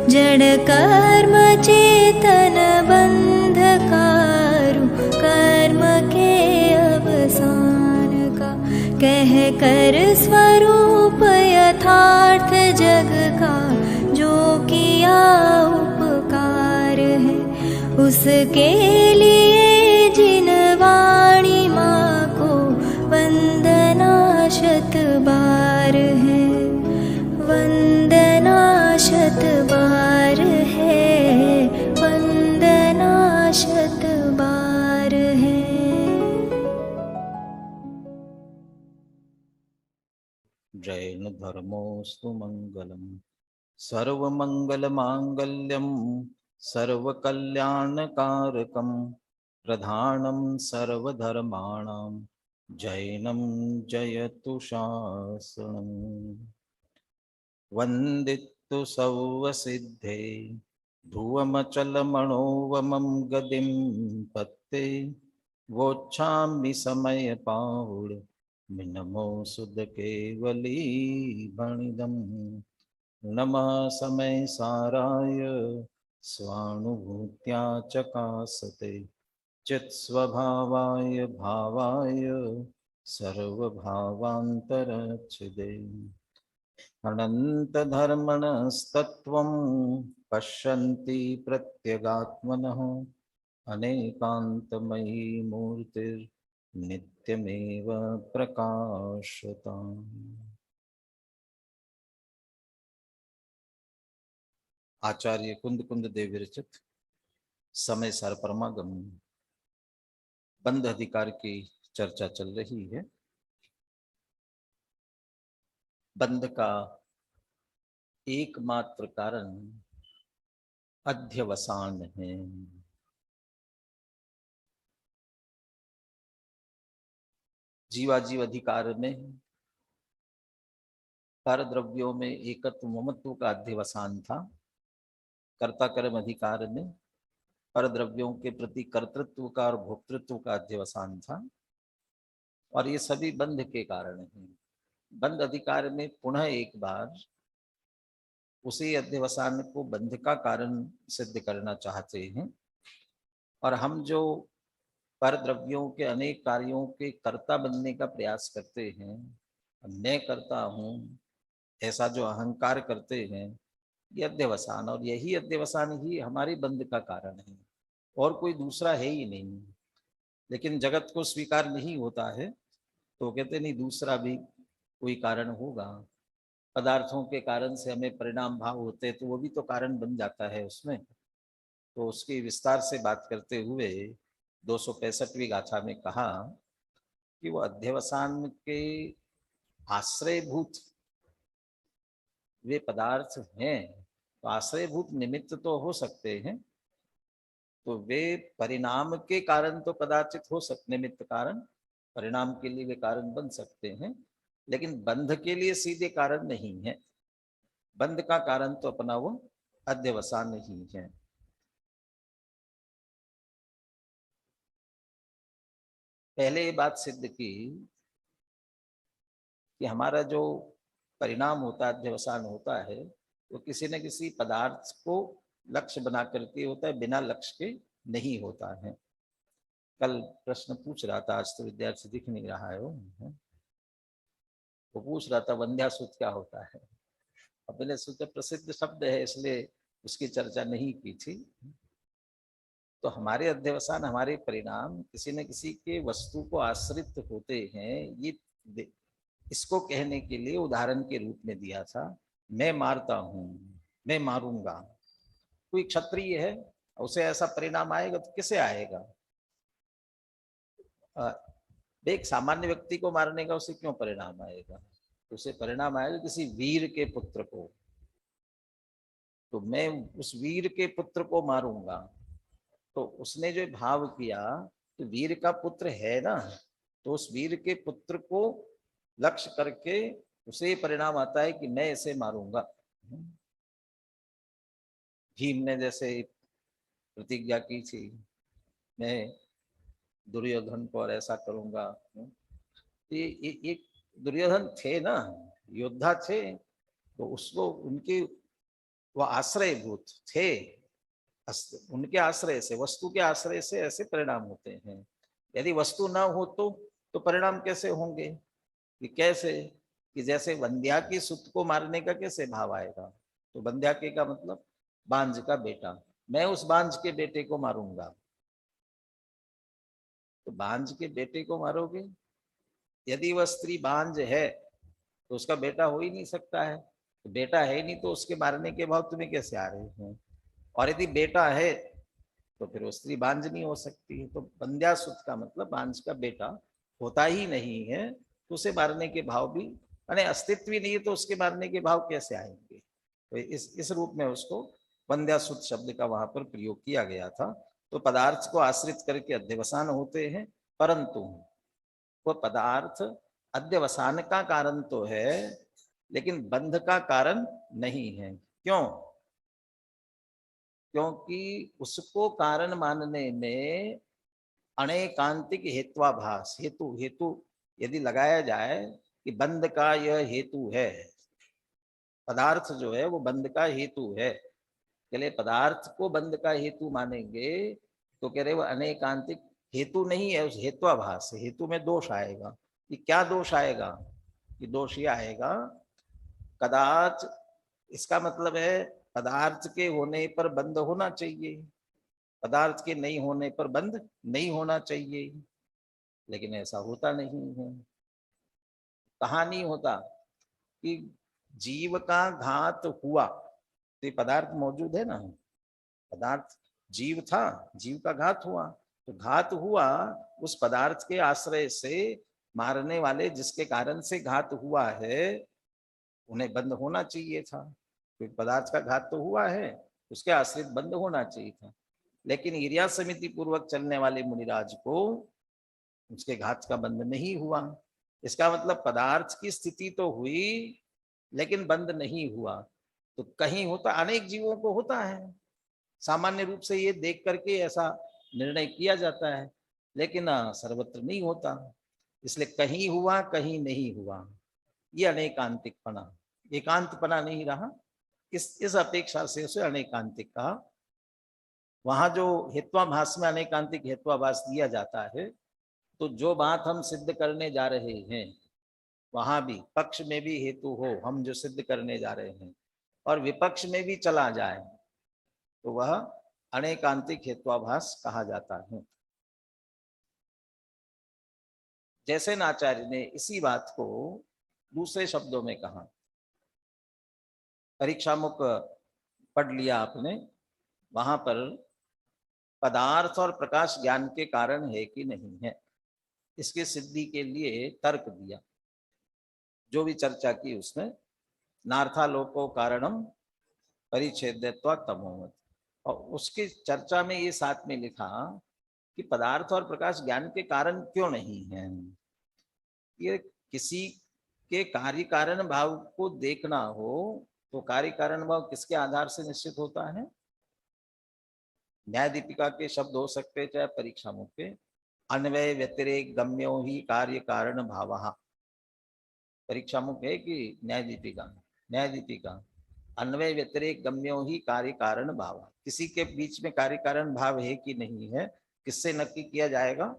जड़ कर्म चेतन बंधकारु कर्म के अवसान का। कह कर स्वरूप यथार्थ जग का जो किया उपकार है, उसके लिए जिन वाणी माँ को वंदना शत बार है, वंदना शत बार है, वंदना शत बार है। जैन धर्मोस्तु मंगलम सर्वमंगल मांगल्यम सर्वकल्याणकारकम प्रधानम सर्वधर्माणां जैनम जयतु शासनम। वंदितु सर्वसिद्धे ध्रुवमचलमणोवमं गदिं पत्ते वोच्छामि समयपाहुड मिनमो सुद केवली भणिदम्। नमः समय साराय स्वानुभूत्या चकासते चित्स्वभावाय भावाय सर्वभावान्तरच्छिदे। अनन्तधर्मणस्तत्त्वं पश्यन्ति प्रत्यगात्मनः अनेकान्तमयी मूर्तिर्नित्यमेव प्रकाशताम्। आचार्य कुंद कुंद देव विरचित समय सार परमागम बंध अधिकार की चर्चा चल रही है। बंध का एकमात्र कारण अध्यवसान है। जीवाजीव अधिकार में पर द्रव्यों में एकत्व ममत्व का अध्यवसान था। कर्ता कर्म अधिकार में पर द्रव्यों के प्रति कर्तृत्व का और भोक्तृत्व का अध्यवसान था। और ये सभी बंध के कारण हैं। बंध अधिकार में पुनः एक बार उसी अध्यवसान को बंध का कारण सिद्ध करना चाहते हैं। और हम जो पर द्रव्यों के अनेक कार्यों के कर्ता बनने का प्रयास करते हैं, मैं करता हूं ऐसा जो अहंकार करते हैं, ये अध्यवसान, और यही अध्यवसान ही हमारे बंध का कारण है और कोई दूसरा है ही नहीं। लेकिन जगत को स्वीकार नहीं होता है तो कहते नहीं दूसरा भी कोई कारण होगा। पदार्थों के कारण से हमें परिणाम भाव होते तो वो भी तो कारण बन जाता है उसमें। तो उसकी विस्तार से बात करते हुए 265वीं गाथा में कहा कि वो अध्यवसान के आश्रयभूत वे पदार्थ हैं। तो आश्रयभूत निमित्त तो हो सकते हैं, तो वे परिणाम के कारण तो कदाचित हो सकते, निमित्त कारण परिणाम के लिए वे कारण बन सकते हैं, लेकिन बंध के लिए सीधे कारण नहीं है। बंध का कारण तो अपना वो अध्यवसान ही है। पहले ये बात सिद्ध की कि हमारा जो परिणाम होता है, अध्यवसान होता है, वो किसी न किसी पदार्थ को लक्ष्य बना करके होता है, बिना लक्ष्य के नहीं होता है। कल प्रश्न पूछ रहा था, आज तो विद्यार्थी दिख नहीं रहा है, वो पूछ रहा था वंध्यासूत क्या होता है। अब मैंने सोचा प्रसिद्ध शब्द है इसलिए उसकी चर्चा नहीं की थी। तो हमारे अध्यवसान, हमारे परिणाम किसी न किसी के वस्तु को आश्रित होते हैं। ये इसको कहने के लिए उदाहरण के रूप में दिया था। मैं मारता हूं, मैं मारूंगा। कोई क्षत्रिय है, उसे ऐसा परिणाम आएगा तो किसे आएगा? एक सामान्य व्यक्ति को मारने का उसे क्यों परिणाम आएगा? उसे परिणाम आएगा किसी वीर के पुत्र को। तो मैं उस वीर के पुत्र को मारूंगा, तो उसने जो भाव किया तो वीर का पुत्र है ना, तो उस वीर के पुत्र को लक्ष्य करके उसे परिणाम आता है कि मैं इसे मारूंगा। भीम ने जैसे प्रतिज्ञा की थी, मैं दुर्योधन को और ऐसा करूंगा। ये दुर्योधन थे ना, योद्धा थे, तो उसको उनके वो आश्रयभूत थे, उनके आश्रय से, वस्तु के आश्रय से ऐसे परिणाम होते हैं। यदि वस्तु ना हो तो परिणाम कैसे होंगे? कि कैसे, कि जैसे वंध्या की सुत को मारने का कैसे भाव आएगा? तो वंध्या के का मतलब बांझ का बेटा, मैं उस बांझ के बेटे को मारूंगा। तो बांझ के बेटे को मारोगे? यदि वह स्त्री बांझ है तो उसका बेटा हो ही नहीं सकता है, तो बेटा है नहीं तो उसके मारने के भाव तुम्हें कैसे आ रहे हैं? और यदि बेटा है तो फिर वो स्त्री बांझ नहीं हो सकती है। तो बंध्या सुत का मतलब बांझ का बेटा होता ही नहीं है, तो उसे मारने के भाव भी, यानी अस्तित्व ही नहीं है तो उसके मारने के भाव कैसे आएंगे? तो इस रूप में उसको बंध्या सुत शब्द का वहां पर प्रयोग किया गया था। तो पदार्थ को आश्रित करके अध्यवसान होते हैं, परंतु वो पदार्थ अध्यवसान का कारण तो है, लेकिन बंध का कारण नहीं है। क्यों? क्योंकि उसको कारण मानने में अनेकांतिक हेत्वाभास, हेतु हेतु यदि लगाया जाए कि बंध का यह हेतु है, पदार्थ जो है वो बंध का हेतु है, चले पदार्थ को बंध का हेतु मानेंगे तो कह रहे वो अनेकांतिक हेतु नहीं है, उस हेत्वाभास, हेतु में दोष आएगा। कि क्या दोष आएगा? कि दोष ये आएगा, कदाच, इसका मतलब है पदार्थ के होने पर बंध होना चाहिए, पदार्थ के नहीं होने पर बंध नहीं होना चाहिए, लेकिन ऐसा होता नहीं है। कहाँ नहीं होता? कि जीव का घात हुआ तो ये पदार्थ मौजूद है ना, पदार्थ जीव था, जीव का घात हुआ, तो घात हुआ उस पदार्थ के आश्रय से, मारने वाले जिसके कारण से घात हुआ है उन्हें बंद होना चाहिए था, क्योंकि पदार्थ का घात तो हुआ है, उसके आश्रित बंद होना चाहिए था। लेकिन ईर्ष्या समिति पूर्वक चलने वाले मुनिराज को उसके घात का बंध नहीं हुआ। इसका मतलब पदार्थ की स्थिति तो हुई लेकिन बंद नहीं हुआ। तो कहीं होता, अनेक जीवों को होता है, सामान्य रूप से ये देख करके ऐसा निर्णय किया जाता है, लेकिन सर्वत्र नहीं होता, इसलिए कहीं हुआ कहीं नहीं हुआ, ये अनेकांतिकपना, एकांतपना नहीं रहा, इस अपेक्षा से उसे अनेकांतिक कहा। वहां जो हेत्वाभास में अनेकांतिक हेत्वाभास दिया जाता है, तो जो बात हम सिद्ध करने जा रहे हैं वहां भी पक्ष में भी हेतु हो, हम जो सिद्ध करने जा रहे हैं, और विपक्ष में भी चला जाए तो वह अनेकांतिक हेत्वाभास कहा जाता है। जैसे आचार्य ने इसी बात को दूसरे शब्दों में कहा, परीक्षामुख पढ़ लिया आपने, वहां पर पदार्थ और प्रकाश ज्ञान के कारण है कि नहीं है, इसके सिद्धि के लिए तर्क दिया, जो भी चर्चा की उसने, नार्थालोको कारणम परिच्छेदत्वा तमोवत्, और उसकी चर्चा में ये साथ में लिखा कि पदार्थ और प्रकाश ज्ञान के कारण क्यों नहीं है। ये किसी के कार्य कारण भाव को देखना हो तो कार्य कारण भाव किसके आधार से निश्चित होता है? न्याय दीपिका के शब्द हो सकते चाहे परीक्षा मुख के, अन्वय व्यतिरेक गम्यो ही कार्य कारण भाव। परीक्षा मुख है कि न्याय दीपिका? न्याय दीपिका, अन्वय व्यतिरेक गम्यो ही कार्य कारण भाव, किसी के बीच में कार्य कारण भाव है कि नहीं है, किससे नक्की किया जाएगा?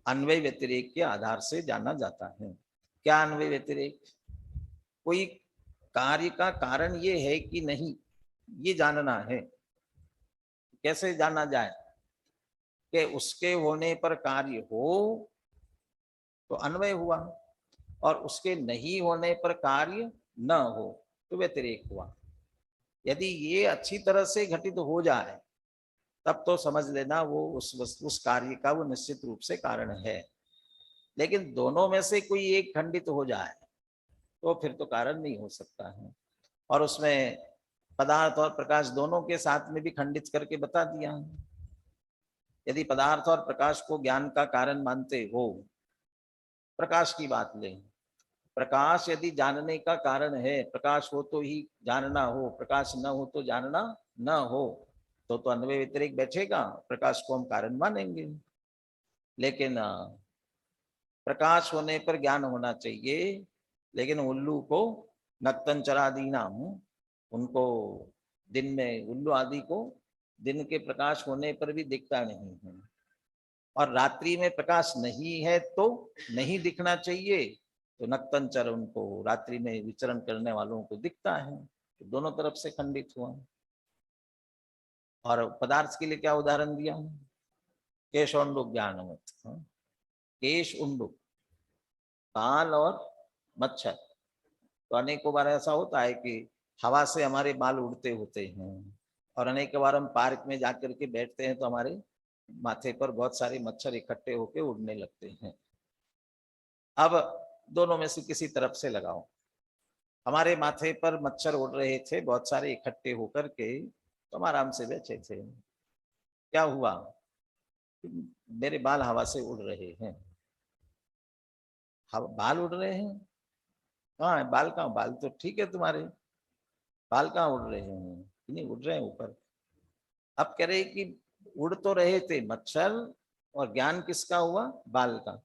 अन्वय व्यतिरेक के आधार से जाना जाता है। क्या अन्वय व्यतिरेक? कोई कार्य का कारण ये है कि नहीं, ये जानना है। कैसे जाना जाए? कि उसके होने पर कार्य हो तो अन्वय हुआ, और उसके नहीं होने पर कार्य न हो तो व्यतिरेक हुआ। यदि ये अच्छी तरह से घटित हो जाए तब तो समझ लेना वो उस कार्य का वो निश्चित रूप से कारण है। लेकिन दोनों में से कोई एक खंडित हो जाए तो फिर तो कारण नहीं हो सकता है। और उसमें पदार्थ और प्रकाश दोनों के साथ में भी खंडित करके बता दिया। यदि पदार्थ और प्रकाश को ज्ञान का कारण मानते हो, प्रकाश की बात लें, प्रकाश यदि जानने का कारण है, प्रकाश हो तो ही जानना हो, प्रकाश न हो तो जानना न हो, तो अन्वय व्यतिरेक बैठेगा, प्रकाश को हम कारण मानेंगे। लेकिन प्रकाश होने पर ज्ञान होना चाहिए, लेकिन उल्लू को नक्तन चरादी नाम, उनको दिन में उल्लू आदि को दिन के प्रकाश होने पर भी दिखता नहीं है, और रात्रि में प्रकाश नहीं है तो नहीं दिखना चाहिए, तो नक्तंचर उनको रात्रि में विचरण करने वालों को दिखता है, तो दोनों तरफ से खंडित हुआ। और पदार्थ के लिए क्या उदाहरण दिया? केश उंडुक ज्ञानवत, केश उंडुक, बाल और मच्छर। तो अनेकों बार ऐसा होता है कि हवा से हमारे बाल उड़ते होते हैं, और अनेक बार हम पार्क में जाकर के बैठते हैं तो हमारे माथे पर बहुत सारे मच्छर इकट्ठे होकर उड़ने लगते हैं। अब दोनों में से किसी तरफ से लगाओ। हमारे माथे पर मच्छर उड़ रहे थे बहुत सारे इकट्ठे होकर के, तो हम आराम से बैठे थे। क्या हुआ? मेरे बाल हवा से उड़ रहे हैं। बाल उड़ रहे हैं? कहाँ है बाल? कहाँ? बाल तो ठीक है तुम्हारे, बाल कहाँ उड़ रहे हैं? नहीं उड़ रहे हैं ऊपर। अब कह रहे कि उड़ तो रहे थे मच्छर, और ज्ञान किसका हुआ? बाल का।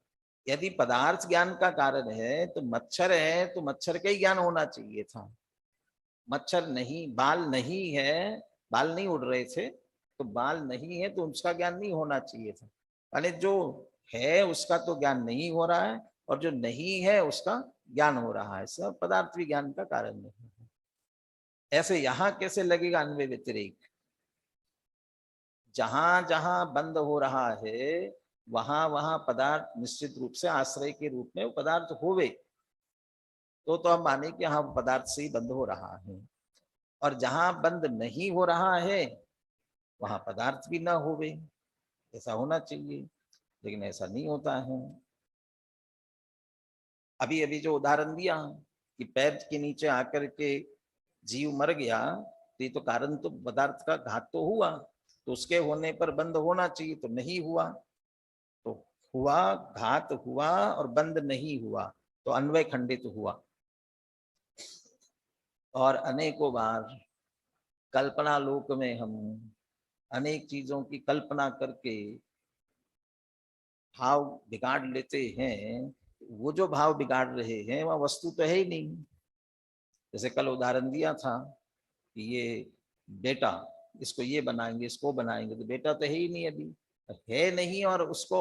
यदि पदार्थ ज्ञान का कारण है तो मच्छर है, तो मच्छर का ही ज्ञान होना चाहिए था। मच्छर नहीं, बाल नहीं है, बाल नहीं उड़ रहे थे, तो बाल नहीं है तो उसका ज्ञान नहीं होना चाहिए था। यानी जो है उसका तो ज्ञान नहीं हो रहा है, और जो नहीं है उसका ज्ञान हो रहा है। सब पदार्थ विज्ञान का कारण नहीं है। ऐसे यहां कैसे लगेगा अन्वय व्यतिरेक? जहां जहां बंद हो रहा है वहां वहां पदार्थ निश्चित रूप से आश्रय के रूप में पदार्थ होवे, तो हम माने कि हाँ पदार्थ से ही बंद हो रहा है। और जहां बंद नहीं हो रहा है वहां पदार्थ भी ना होवे, ऐसा होना चाहिए, लेकिन ऐसा नहीं होता है। अभी अभी जो उदाहरण दिया कि पैर के नीचे आकर के जीव मर गया, तो ये तो कारण तो पदार्थ का घात तो हुआ, तो उसके होने पर बंद होना चाहिए, तो नहीं हुआ। तो हुआ, घात हुआ और बंद नहीं हुआ, तो अन्वय खंडित हुआ। और अनेकों बार कल्पना लोक में हम अनेक चीजों की कल्पना करके भाव बिगाड़ लेते हैं। वो जो भाव बिगाड़ रहे हैं वह वस्तु तो है ही नहीं। जैसे कल उदाहरण दिया था कि ये बेटा, इसको ये बनाएंगे, इसको बनाएंगे, तो बेटा तो है ही नहीं, अभी है नहीं, और उसको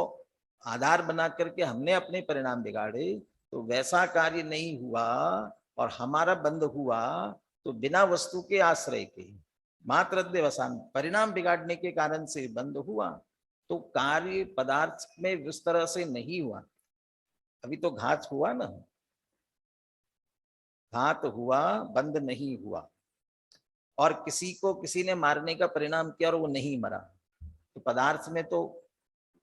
आधार बना करके हमने अपने परिणाम बिगाड़े, तो वैसा कार्य नहीं हुआ और हमारा बंद हुआ, तो बिना वस्तु के आश्रय के मात्र अध्यवसान परिणाम बिगाड़ने के कारण से बंद हुआ। तो कार्य पदार्थ में इस तरह से नहीं हुआ। अभी तो घात हुआ ना, घात हुआ, बंद नहीं हुआ। और किसी को किसी ने मारने का परिणाम किया और वो नहीं मरा, तो पदार्थ में तो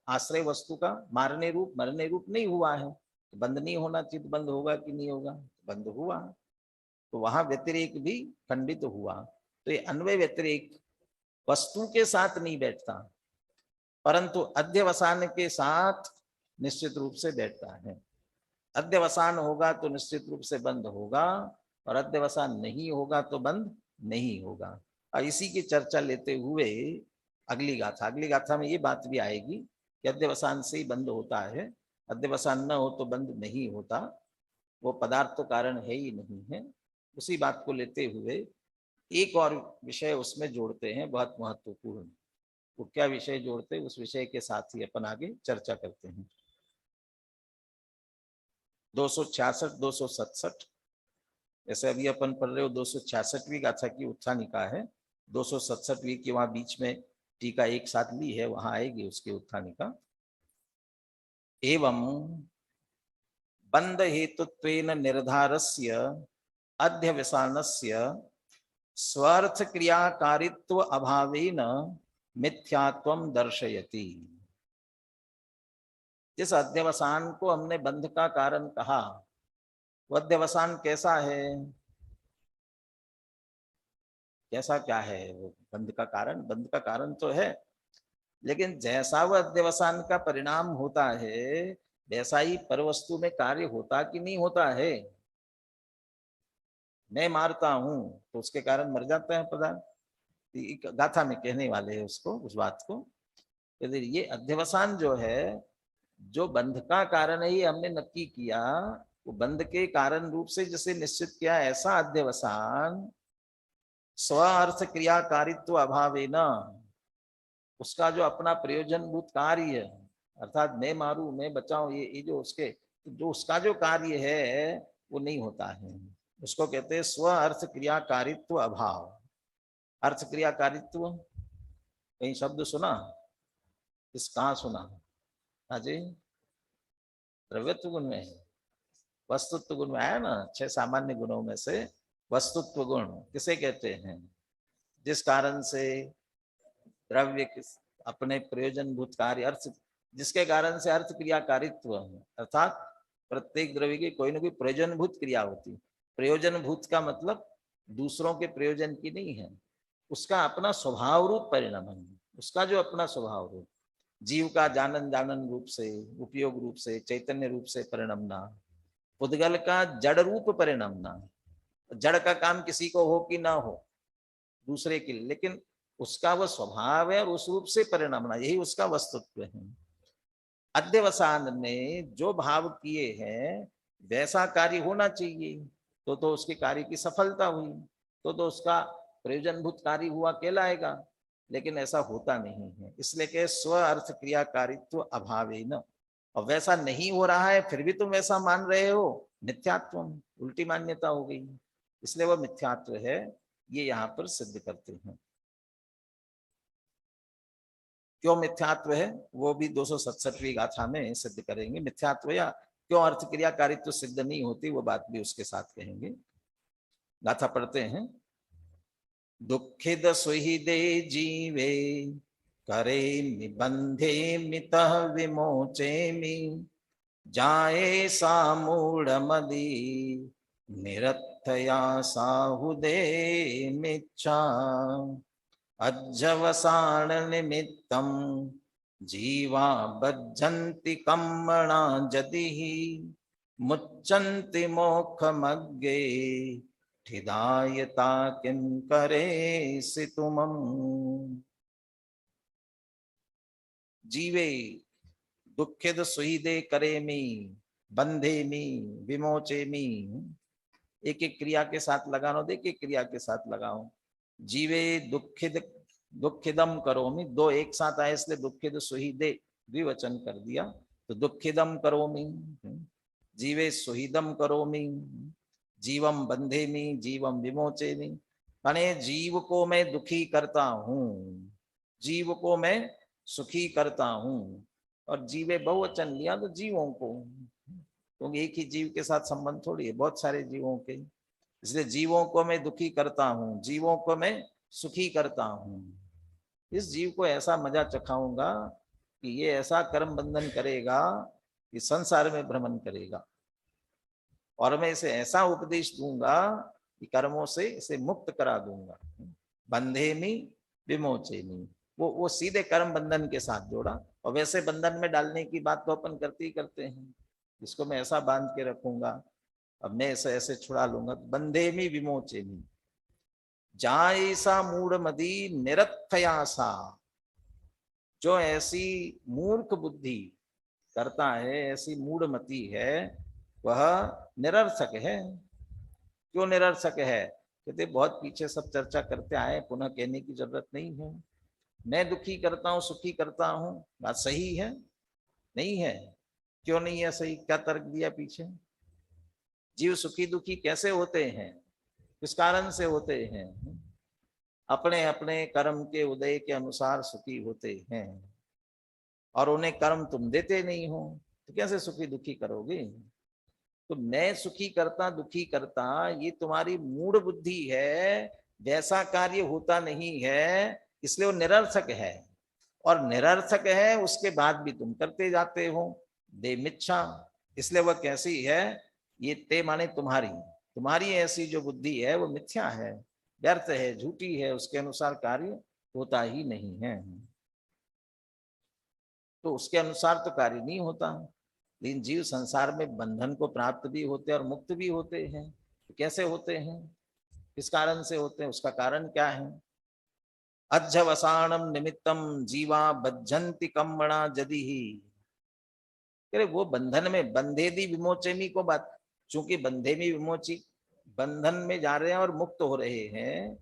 आश्रय वस्तु का मारने रूप मरने रूप नहीं हुआ है, तो बंद नहीं होना चाहिए। बंद होगा कि नहीं होगा? बंद हुआ, तो वहां व्यतिरेक भी खंडित हुआ। तो ये अन्वय व्यतिरेक वस्तु के साथ नहीं बैठता, परंतु अध्यवसान के साथ निश्चित रूप से बैठता है। अध्यवसान होगा तो निश्चित रूप से बंद होगा, और अध्यवसान नहीं होगा तो बंद नहीं होगा। और इसी की चर्चा लेते हुए अगली गाथा में ये बात भी आएगी कि अध्यवसान से ही बंद होता है, अध्यवसान न हो तो बंद नहीं होता, वो पदार्थ तो कारण है ही नहीं है। उसी बात को लेते हुए एक और विषय उसमें जोड़ते हैं, बहुत महत्वपूर्ण। वो क्या विषय जोड़ते हैं, उस विषय के साथ ही अपन आगे चर्चा करते हैं। 266 267, जैसे अभी अपन पढ़ रहे हो 266वीं गाथा की उत्थानिका है, 267वीं की वहां बीच में टीका एक साथ ली है, वहां आएगी उसकी उत्थानिका। एवं बंध हेतुत्वेन निर्धारस्य अध्यवसानस्य स्वार्थ क्रियाकारित्व अभावेन मिथ्यात्वं दर्शयति। जिस अध्यवसान को हमने बंध का कारण कहा, वह अध्यवसान कैसा है? कैसा क्या है वो? बंध का कारण तो है, लेकिन जैसा वह अध्यवसान का परिणाम होता है वैसा ही परवस्तु में कार्य होता कि नहीं होता है? मैं मारता हूं तो उसके कारण मर जाता है पदार्थ। गाथा में कहने वाले हैं उसको, उस बात को। ये अध्यवसान जो है, जो बंध का कारण है, ये हमने नक्की किया, वो बंध के कारण रूप से जैसे निश्चित किया, ऐसा अध्यवसान स्व अर्थ क्रियाकारित्व अभावे न, उसका जो अपना प्रयोजनभूत कार्य है, अर्थात मैं मारूं मैं बचाऊं, ये जो उसके जो उसका जो कार्य है वो नहीं होता है। उसको कहते हैं स्व अर्थ क्रियाकारित्व अभाव। अर्थ क्रियाकारित्व कहीं शब्द सुना? किस कहाँ सुना? हाँ जी, द्रव्यत्व गुण में है, वस्तुत्व गुण में आया ना। 6 सामान्य गुणों में से वस्तुत्व गुण किसे कहते हैं? जिस कारण से द्रव्य अपने प्रयोजनभूत कार्य अर्थ, जिसके कारण से अर्थ क्रियाकारित्व है, अर्थात प्रत्येक द्रव्य की कोई ना कोई प्रयोजनभूत क्रिया होती। प्रयोजनभूत का मतलब दूसरों के प्रयोजन की नहीं है, उसका अपना स्वभाव रूप परिणाम है। उसका जो अपना स्वभाव रूप, जीव का जानन जानन रूप से, उपयोग रूप से, चैतन्य रूप से परिणमना, पुद्गल का जड़ रूप परिणमना। जड़ का काम किसी को हो कि ना हो, दूसरे के लिए, लेकिन उसका वह स्वभाव है और उस रूप से परिणमना, यही उसका वस्तुत्व है। अध्यवसान ने जो भाव किए हैं वैसा कार्य होना चाहिए, तो उसके कार्य की सफलता हुई, तो उसका प्रयोजनभूत कार्य हुआ कहलाएगा। लेकिन ऐसा होता नहीं है, इसलिए कि स्व अर्थ क्रियाकारित्व अभावेन। और वैसा नहीं हो रहा है फिर भी तुम वैसा मान रहे हो, मिथ्यात्व, उल्टी मान्यता हो गई, इसलिए वह मिथ्यात्व है, ये यहाँ पर सिद्ध करते हैं। क्यों मिथ्यात्व है वो भी 267वीं गाथा में सिद्ध करेंगे। मिथ्यात्व या क्यों अर्थ क्रियाकारित्व सिद्ध नहीं होती, वो बात भी उसके साथ कहेंगे। गाथा पढ़ते हैं। दुखिद सुहिदे जीवे करे निबंधे मितः विमोचेमि, जाए सामूढ़ मदी निरर्थया साहुदे मिच्छा, अज्जवसाण निमित्तं जीवा बज्जन्ति कम्मणा जदिः, मुच्चन्ति मोक्षमग्गे ठिदायता किं करेसि तुमम्। जीवे दुखिद सुहिदे करेमि बंधेमि विमोचेमि। एक एक क्रिया के साथ लगाओ, एक एक क्रिया के साथ लगाओ। जीवे दुखिद दुखिदम करोमि, दो एक साथ आए इसलिए दुखिद सुहिदे द्विवचन कर दिया, तो दुखिदम करोमि। जीवे सुहिदम करोमि, जीवम बंधेमि जीवम विमोचेमि। माने जीव को मैं दुखी करता हूं, जीव को मैं सुखी करता हूं। और जीवे बहुवचन लिया तो जीवों को, क्योंकि एक ही जीव के साथ संबंध थोड़ी है, बहुत सारे जीवों के, इसलिए जीवों को मैं दुखी करता हूँ, जीवों को मैं सुखी करता हूँ। इस जीव को ऐसा मजा चखाऊंगा कि ये ऐसा कर्म बंधन करेगा कि संसार में भ्रमण करेगा, और मैं इसे ऐसा उपदेश दूंगा कि कर्मों से इसे मुक्त करा दूंगा। बंधेमि विमोचेमि, वो सीधे कर्म बंधन के साथ जोड़ा। और वैसे बंधन में डालने की बात तो अपन करते ही करते हैं, इसको मैं ऐसा बांध के रखूंगा, अब मैं ऐसे ऐसे छुड़ा लूंगा। बंधेमि विमोचेमि, जायसा मूढ़ मदी निरर्थयासा, जो ऐसी मूर्ख बुद्धि करता है, ऐसी मूढ़ मति है, वह निरर्थक है। क्यों निरर्थक है? कहते बहुत पीछे सब चर्चा करते आए, पुनः कहने की जरूरत नहीं है। मैं दुखी करता हूं सुखी करता हूं, बात सही है? नहीं है। क्यों नहीं है सही? क्या तर्क दिया पीछे? जीव सुखी दुखी कैसे होते हैं, किस कारण से होते हैं? अपने अपने कर्म के उदय के अनुसार सुखी होते हैं, और उन्हें कर्म तुम देते नहीं हो, तो कैसे सुखी दुखी करोगे? तो मैं सुखी करता दुखी करता, ये तुम्हारी मूढ़ बुद्धि है, वैसा कार्य होता नहीं है, इसलिए वो निरर्थक है। और निरर्थक है उसके बाद भी तुम करते जाते हो, दे मिच्छा, इसलिए वह कैसी है? ये ते माने तुम्हारी, तुम्हारी ऐसी जो बुद्धि है वो मिथ्या है, व्यर्थ है, झूठी है, उसके अनुसार कार्य होता ही नहीं है। तो उसके अनुसार तो कार्य नहीं होता। लेकिन जीव संसार में बंधन को प्राप्त भी होते हैं और मुक्त भी होते हैं। तो कैसे होते हैं, किस कारण से होते हैं, उसका कारण क्या है? अज्जवसाणम निमित्तम जीवा बज्जन्ति कम्मणा जदि ही। अरे वो बंधन में बंधेदी विमोचेमी को बात, चूंकि बंधेमी विमोची, बंधन में जा रहे हैं और मुक्त हो रहे हैं,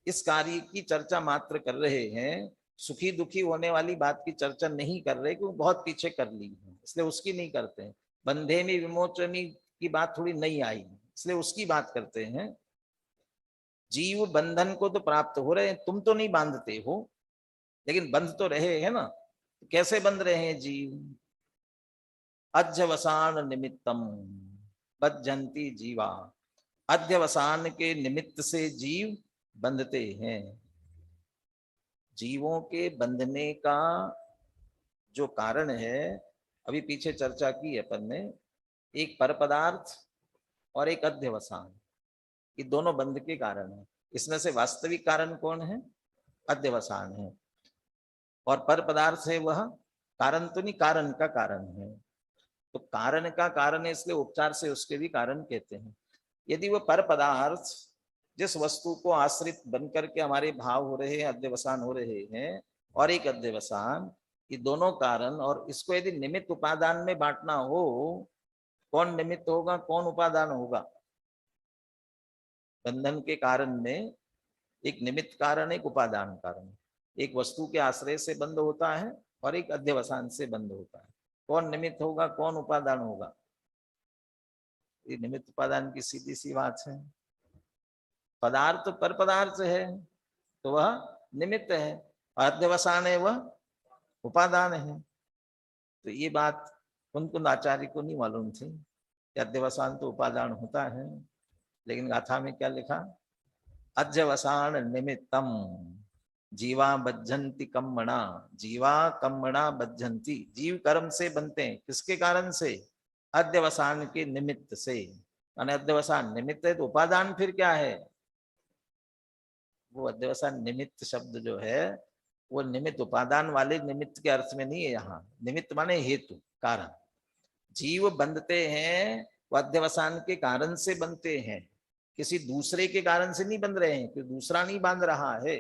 इस कार्य की चर्चा मात्र कर रहे हैं, सुखी दुखी होने वाली बात की चर्चा नहीं कर रहे, क्योंकि बहुत पीछे कर ली है, इसलिए उसकी नहीं करते हैं। बंधे में विमोचनी की बात थोड़ी नहीं आई, इसलिए उसकी बात करते हैं। जीव बंधन को तो प्राप्त हो रहे हैं, तुम तो नहीं बांधते हो, लेकिन बंध तो रहे हैं ना। कैसे बंध रहे हैं जीव? अध्यवसान निमित्तम बद्धन्ति जीवा। अध्यवसान के निमित्त से जीव बंधते हैं। जीवों के बंधने का जो कारण है, अभी पीछे चर्चा की है अपन ने, एक पर पदार्थ और एक अध्यवसान, ये दोनों बंध के कारण है। इसमें से वास्तविक कारण कौन है? अध्यवसान है। और पर पदार्थ है वह कारण तो नहीं, कारण का कारण है। तो कारण का कारण है, इसलिए उपचार से उसके भी कारण कहते हैं। यदि वह पर पदार्थ जिस वस्तु को आश्रित बन करके हमारे भाव हो रहे हैं, अध्यवसान हो रहे हैं, और एक अध्यवसान, ये दोनों कारण, और इसको यदि निमित्त उपादान में बांटना हो, कौन निमित्त होगा, कौन उपादान होगा? बंधन के कारण में एक निमित्त कारण, एक उपादान कारण। एक वस्तु के आश्रय से बंध होता है और एक अध्यवसान से बंध होता है। कौन निमित्त होगा, कौन उपादान होगा? ये निमित्त उपादान की सीधी सी बात है। पदार्थ पर पदार्थ है तो वह निमित्त है, और अध्यवसान है वह उपादान है। तो ये बात कुंद आचार्य को नहीं मालूम थी कि अध्यवसान तो उपादान होता है, लेकिन गाथा में क्या लिखा? अध्यवसान निमित्तम जीवा बद्धन्ति कर्मणा। जीवा कर्मणा बद्धन्ति, जीव कर्म से बनते हैं। किसके कारण से? अध्यवसान के निमित्त से। अध्यवसान निमित्त है तो उपादान फिर क्या है? वो अध्यवसान निमित्त शब्द जो है वो निमित्त उपादान वाले निमित्त के अर्थ में नहीं है। यहाँ निमित्त माने हेतु, कारण। जीव बंधते हैं वो अध्यवसान के कारण से बनते हैं, किसी दूसरे के कारण से नहीं बंध रहे हैं, कोई दूसरा नहीं बांध रहा है।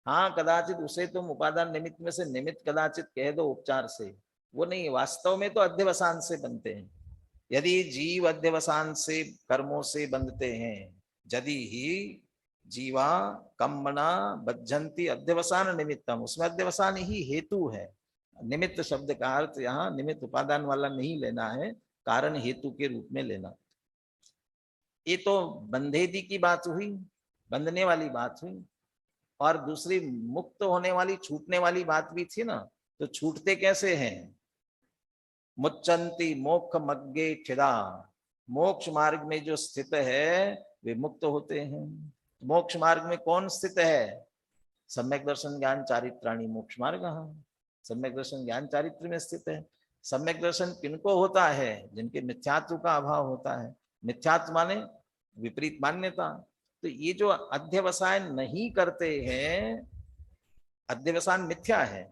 हाँ, कदाचित उसे तुम उपादान निमित्त में से निमित्त कदाचित कह दो उपचार से, वो नहीं, वास्तव में तो अध्यवसान से बनते हैं। यदि जीव अध्यवसान से कर्मों से बंधते हैं, यदि ही जीवा कर्मणा बद्धन्ति अध्यवसान निमित्तम, उसमें अध्यवसान ही हेतु है। निमित्त शब्द का अर्थ यहाँ निमित्त उपादान वाला नहीं लेना है, कारण हेतु के रूप में लेना। ये तो बंधेदी की बात हुई, बंधने वाली बात हुई, और दूसरी मुक्त होने वाली, छूटने वाली बात भी थी ना। तो छूटते कैसे हैं? मुच्चन्ति मोक्ष मग्गे छिदा, मोक्ष मार्ग में जो स्थित है वे मुक्त होते हैं। मोक्ष मार्ग में कौन स्थित है? सम्यक दर्शन ज्ञान चारित्राणी मोक्ष मार्ग, सम्यक दर्शन ज्ञान चारित्र में स्थित है। सम्यक दर्शन किनको होता है? जिनके मिथ्यात्व का अभाव होता है। मिथ्यात्व माने विपरीत मान्यता। तो ये जो अध्यवसान नहीं करते हैं, अध्यवसान मिथ्या है,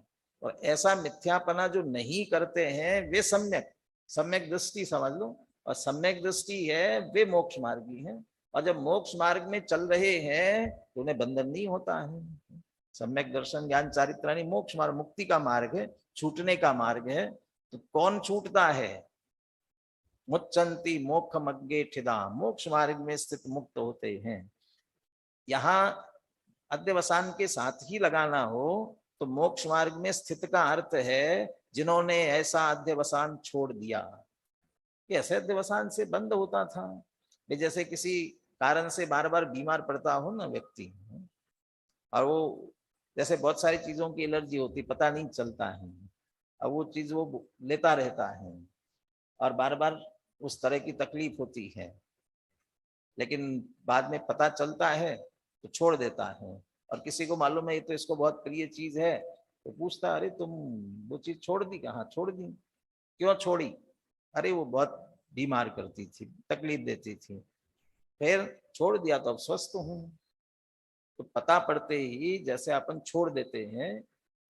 और ऐसा मिथ्यापना जो नहीं करते हैं वे सम्यक, सम्यक दृष्टि समझ लो, और सम्यक दृष्टि है वे मोक्ष मार्गी हैं। और जब मोक्ष मार्ग में चल रहे हैं तो उन्हें बंधन नहीं होता है। सम्यक दर्शन ज्ञान चारित्राणी मोक्ष मार्ग, मुक्ति का मार्ग है, छूटने का मार्ग है। तो कौन छूटता है? मुच्चन्ति मोक्ष मग्गे ठिदा, मोक्ष मार्ग में स्थित मुक्त होते हैं। यहाँ अध्यवसान के साथ ही लगाना हो तो मोक्ष मार्ग में स्थित का अर्थ है जिन्होंने ऐसा अध्यवसान छोड़ दिया। ऐसे अध्यवसान से बंद होता था, जैसे किसी कारण से बार बार बीमार पड़ता हो ना व्यक्ति, और वो जैसे बहुत सारी चीजों की एलर्जी होती, पता नहीं चलता है, अब वो चीज वो लेता रहता है और बार बार उस तरह की तकलीफ होती है, लेकिन बाद में पता चलता है तो छोड़ देता है। और किसी को मालूम है ये तो इसको बहुत प्रिय चीज है, तो पूछता, अरे तुम वो चीज छोड़ दी? कहाँ छोड़ दी? क्यों छोड़ी? अरे वो बहुत बीमार करती थी, तकलीफ देती थी, फिर छोड़ दिया तो अब स्वस्थ हूँ। तो पता पड़ते ही जैसे अपन छोड़ देते हैं,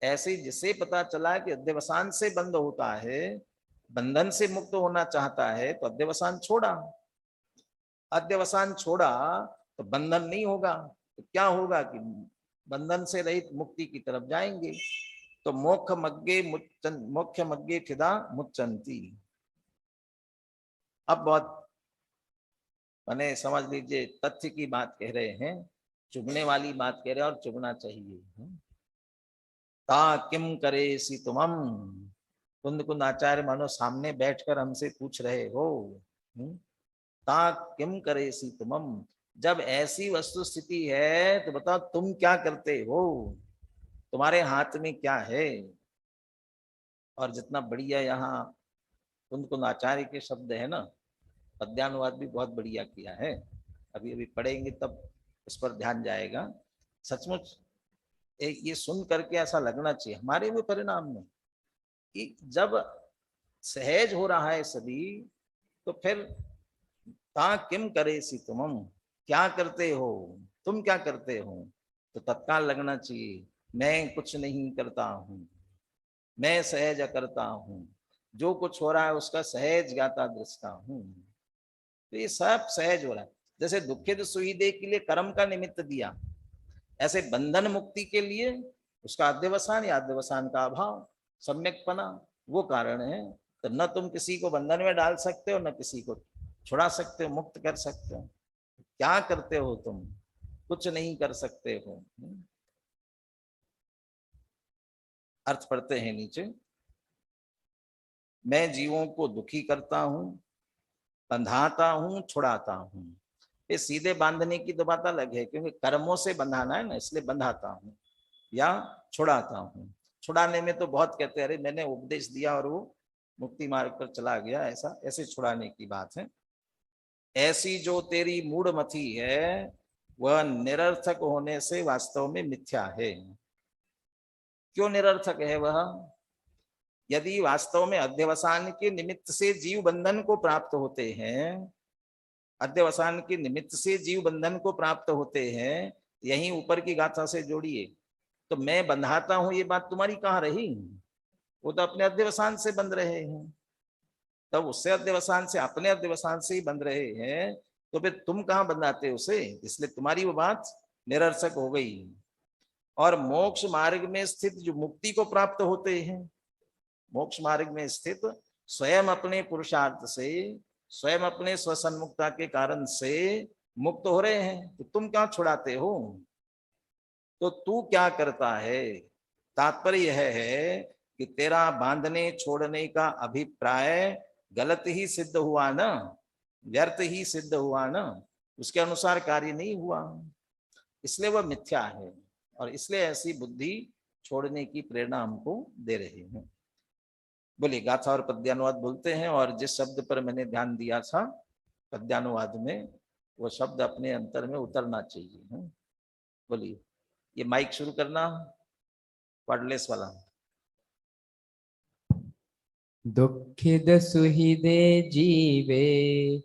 ऐसे जिसे पता चला कि अध्यवसान से बंद होता है, बंधन से मुक्त होना चाहता है, तो अध्यवसान छोड़ा। अध्यवसान छोड़ा तो बंधन नहीं होगा, तो क्या होगा कि बंधन से रहित मुक्ति की तरफ जाएंगे। तो मोक्ष मग्गे ठिदा मुच्चन्ति। अब बहुत मैंने समझ लीजिए तथ्य की बात कह रहे हैं चुभने वाली बात कह रहे और चुभना चाहिए। ता किम करे सी तुमम, कुंद कुंद आचार्य मानो सामने बैठकर हमसे पूछ रहे हो। ता किम करे सी तुमम, जब ऐसी वस्तु स्थिति है तो बताओ तुम क्या करते हो, तुम्हारे हाथ में क्या है। और जितना बढ़िया यहाँ कुंद कुंद आचार्य के शब्द है ना, पद्यानुवाद भी बहुत बढ़िया किया है। अभी अभी पढ़ेंगे तब उस पर ध्यान जाएगा। सचमुच ये सुन करके ऐसा लगना चाहिए हमारे भी परिणाम में कि जब सहज हो रहा है सभी, तो फिर ता किम करे सी तुमम, क्या करते हो, तुम क्या करते हो, तो तत्काल लगना चाहिए मैं कुछ नहीं करता हूँ, मैं सहज करता हूँ, जो कुछ हो रहा है उसका सहज ज्ञाता दृष्टा हूँ। तो ये सब सहज हो रहा है। जैसे दुखित सुविधे के लिए कर्म का निमित्त दिया, ऐसे बंधन मुक्ति के लिए उसका अध्यवसान या अध्यवसान का अभाव, सम्यकपना वो कारण है। तो न तुम किसी को बंधन में डाल सकते हो, न किसी को छुड़ा सकते हो, मुक्त कर सकते हो। क्या करते हो तुम, कुछ नहीं कर सकते हो। अर्थ पढ़ते हैं नीचे, मैं जीवों को दुखी करता हूं, बंधाता हूं, छुड़ाता हूं। ये सीधे बांधने की तो बात अलग है, क्योंकि कर्मों से बंधाना है ना, इसलिए बंधाता हूं या छुड़ाता हूं। छुड़ाने में तो बहुत कहते हैं अरे मैंने उपदेश दिया और वो मुक्ति मार्ग पर चला गया, ऐसा ऐसे छुड़ाने की बात है। ऐसी जो तेरी मूढ़ मति है वह निरर्थक होने से वास्तव में मिथ्या है। क्यों निरर्थक है वह? यदि वास्तव में अध्यवसान के निमित्त से जीव बंधन को प्राप्त होते हैं, अध्यवसान के निमित्त से जीव बंधन को प्राप्त होते हैं, यहीं ऊपर की गाथा से जोड़िए, तो मैं बंधाता हूं ये बात तुम्हारी कहाँ रही? वो तो अपने अध्यवसान से बंध रहे हैं, तब उससे अध्यवसान से, अपने अध्यवसान से ही बंध रहे हैं, तो फिर तुम कहाँ बंधाते उसे? इसलिए तुम्हारी वो बात निरर्थक हो गई। और मोक्ष मार्ग में स्थित जो मुक्ति को प्राप्त होते हैं, मोक्ष मार्ग में स्थित स्वयं अपने पुरुषार्थ से, स्वयं अपने स्वसन्मुक्ता के कारण से मुक्त हो रहे हैं, तो तुम क्या छुड़ाते हो? तो तू क्या करता है? तात्पर्य यह है कि तेरा बांधने छोड़ने का अभिप्राय गलत ही सिद्ध हुआ ना, व्यर्थ ही सिद्ध हुआ ना, उसके अनुसार कार्य नहीं हुआ, इसलिए वह मिथ्या है। और इसलिए ऐसी बुद्धि छोड़ने की प्रेरणा हमको दे रहे हैं। बोलिए, गाथा और पद्यानुवाद बोलते हैं, और जिस शब्द पर मैंने ध्यान दिया था पद्यानुवाद में, वो शब्द अपने अंतर में उतरना चाहिए। बोलिए, ये माइक शुरू करना, वायरलेस वाला। दुखिद सुहिदे जीवे,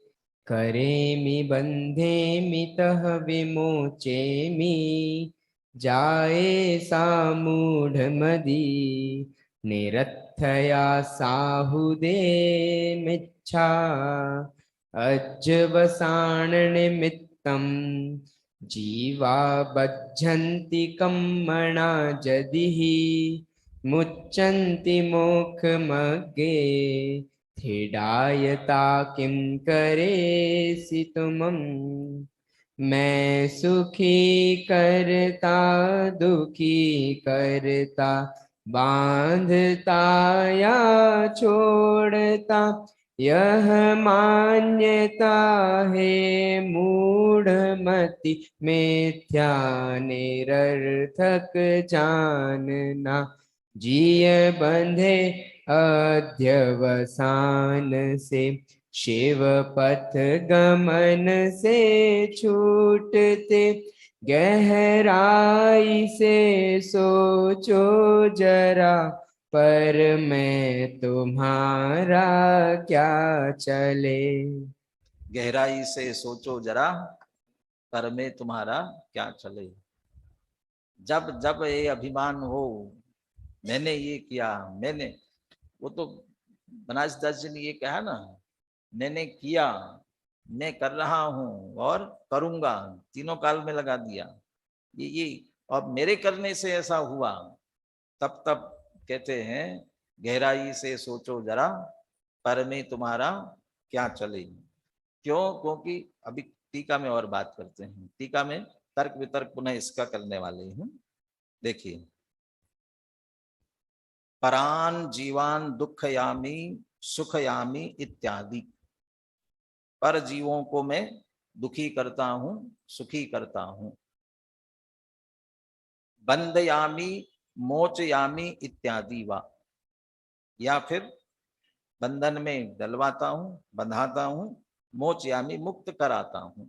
करेमि बंधेमि तह विमोचेमि, जाए सामूढ़ मदी निरर्थया साहुदे मिच्छा, अज्जवसाण निमित्तं जीवा बध्यन्ति कम्मणा जदिहि, मुच्यन्ति मोक्षमग्गे थिडायता किं करेसि तुमं। मैं सुखी करता दुखी करता, बांधता या छोड़ता, यह मान्यता है मूढ़मति, मिथ्या निरर्थक जानना, जिय बंधे अध्यवसान से, शिव पथ गमन से छूटते, गहराई से सोचो जरा, पर मैं तुम्हारा क्या चले। गहराई से सोचो जरा, पर में तुम्हारा क्या चले। जब जब ये अभिमान हो मैंने ये किया, मैंने, वो तो बनारस दास जी ने ये कहा ना, मैंने किया, मैं कर रहा हूं और करूंगा, तीनों काल में लगा दिया ये और मेरे करने से ऐसा हुआ, तब तब कहते हैं गहराई से सोचो जरा, पर में तुम्हारा क्या चले। क्यों? क्योंकि अभी टीका में और बात करते हैं। टीका में तर्क वितर्क पुनः इसका करने वाले हैं। देखिए, परान जीवान दुखयामी सुखयामी इत्यादि, पर जीवों को मैं दुखी करता हूं, सुखी करता हूं। बंधयामी मोचयामी इत्यादि वा, या फिर बंधन में डलवाता हूं, बंधाता हूं, मोचयामी मुक्त कराता हूं।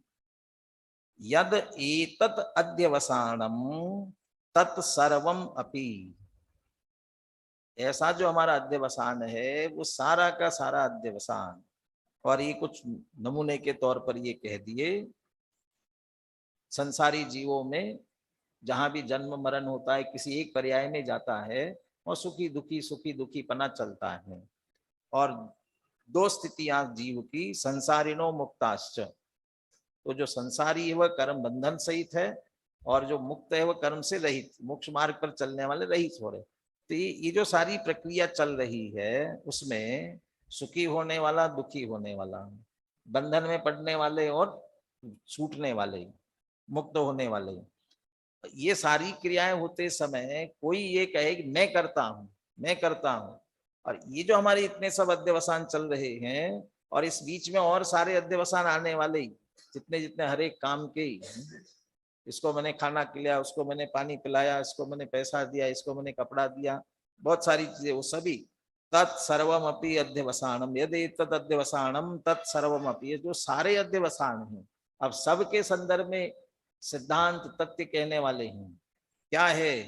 यद एतत् अध्यवसानम तत्सर्वम अपि, ऐसा जो हमारा अध्यवसान है वो सारा का सारा अध्यवसान। और ये कुछ नमूने के तौर पर ये कह दिए, संसारी जीवों में जहां भी जन्म मरण होता है किसी एक पर्याय में जाता है और सुखी दुखी पना चलता है। और दो स्थितियां जीव की, संसारिनो मुक्ताश्च, तो जो संसारी है वह कर्म बंधन सहित है, और जो मुक्त है वह कर्म से रहित, मोक्ष मार्ग पर चलने वाले रहित हो रहे। तो ये जो सारी प्रक्रिया चल रही है उसमें सुखी होने वाला, दुखी होने वाला, बंधन में पड़ने वाले और छूटने वाले, मुक्त होने वाले, ये सारी क्रियाएं होते समय कोई ये कहे कि मैं करता हूं, मैं करता हूं। और ये जो हमारे इतने सब अध्यवसान चल रहे हैं, और इस बीच में और सारे अध्यवसान आने वाले ही, जितने जितने हर एक काम के, इसको मैंने खाना खिलाया, उसको मैंने पानी पिलाया, इसको मैंने पैसा दिया, इसको मैंने कपड़ा दिया, बहुत सारी चीजें, वो सभी तत्सर्वमपि अध्यवसानम, यदि तद अध्यवसानम तत्सर्वमपि, ये जो सारे अध्यवसान हैं अब सबके संदर्भ में सिद्धांत तथ्य कहने वाले हैं। क्या है?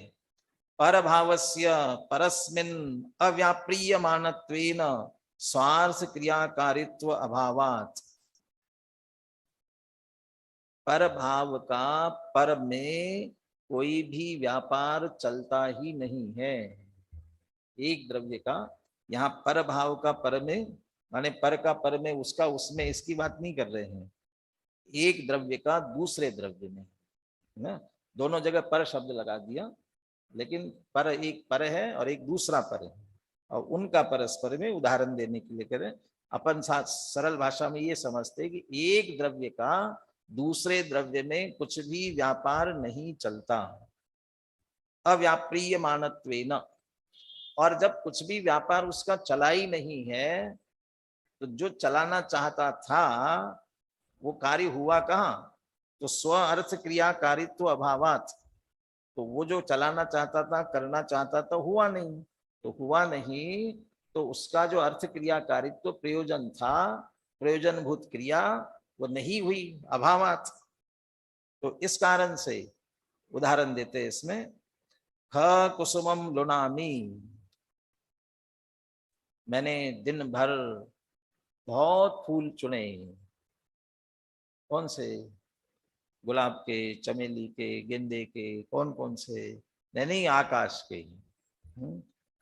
परभावस्य परस्मिन् अव्याप्रियमानत्वेन स्वार्थ क्रियाकारित्व अभावात्, पर भाव का पर में कोई भी व्यापार चलता ही नहीं है। एक द्रव्य का, यहाँ पर भाव का पर में माने पर का पर में, उसका उसमें, इसकी बात नहीं कर रहे हैं। एक द्रव्य का दूसरे द्रव्य में ना, दोनों जगह पर शब्द लगा दिया, लेकिन पर एक पर है और एक दूसरा पर है, और उनका परस्पर में उदाहरण देने के लिए करें। अपन सरल भाषा में ये समझते हैं कि एक द्रव्य का दूसरे द्रव्य में कुछ भी व्यापार नहीं चलता, अव्याप्रियमानत्वेन। और जब कुछ भी व्यापार उसका चला ही नहीं है, तो जो चलाना चाहता था वो कार्य हुआ कहाँ? तो स्व अर्थ क्रियाकारित्व अभावात, तो वो जो चलाना चाहता था, करना चाहता था, हुआ नहीं। तो हुआ नहीं तो उसका जो अर्थ क्रियाकारित्व प्रयोजन था, प्रयोजनभूत क्रिया, वो नहीं हुई, अभावात। तो इस कारण से उदाहरण देते हैं इसमें, ख कुसुमम लुनामी, मैंने दिन भर बहुत फूल चुने। कौन से? गुलाब के, चमेली के, गेंदे के, कौन कौन से? नहीं, आकाश के।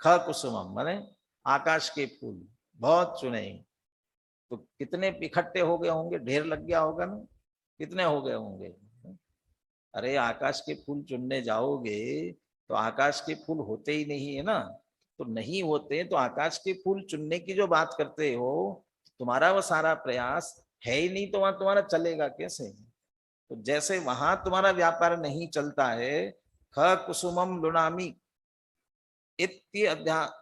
ख कुसुमम माने आकाश के फूल बहुत चुने। तो कितने इकट्ठे हो गए होंगे? ढेर लग गया होगा ना, कितने हो गए होंगे? अरे आकाश के फूल चुनने जाओगे तो आकाश के फूल होते ही नहीं है ना, तो नहीं होते तो आकाश के फूल चुनने की जो बात करते हो, तुम्हारा वो सारा प्रयास है ही नहीं, तो वहां तुम्हारा चलेगा कैसे? तो जैसे वहां तुम्हारा व्यापार नहीं चलता है, ख कुसुमम लुनामी इत्य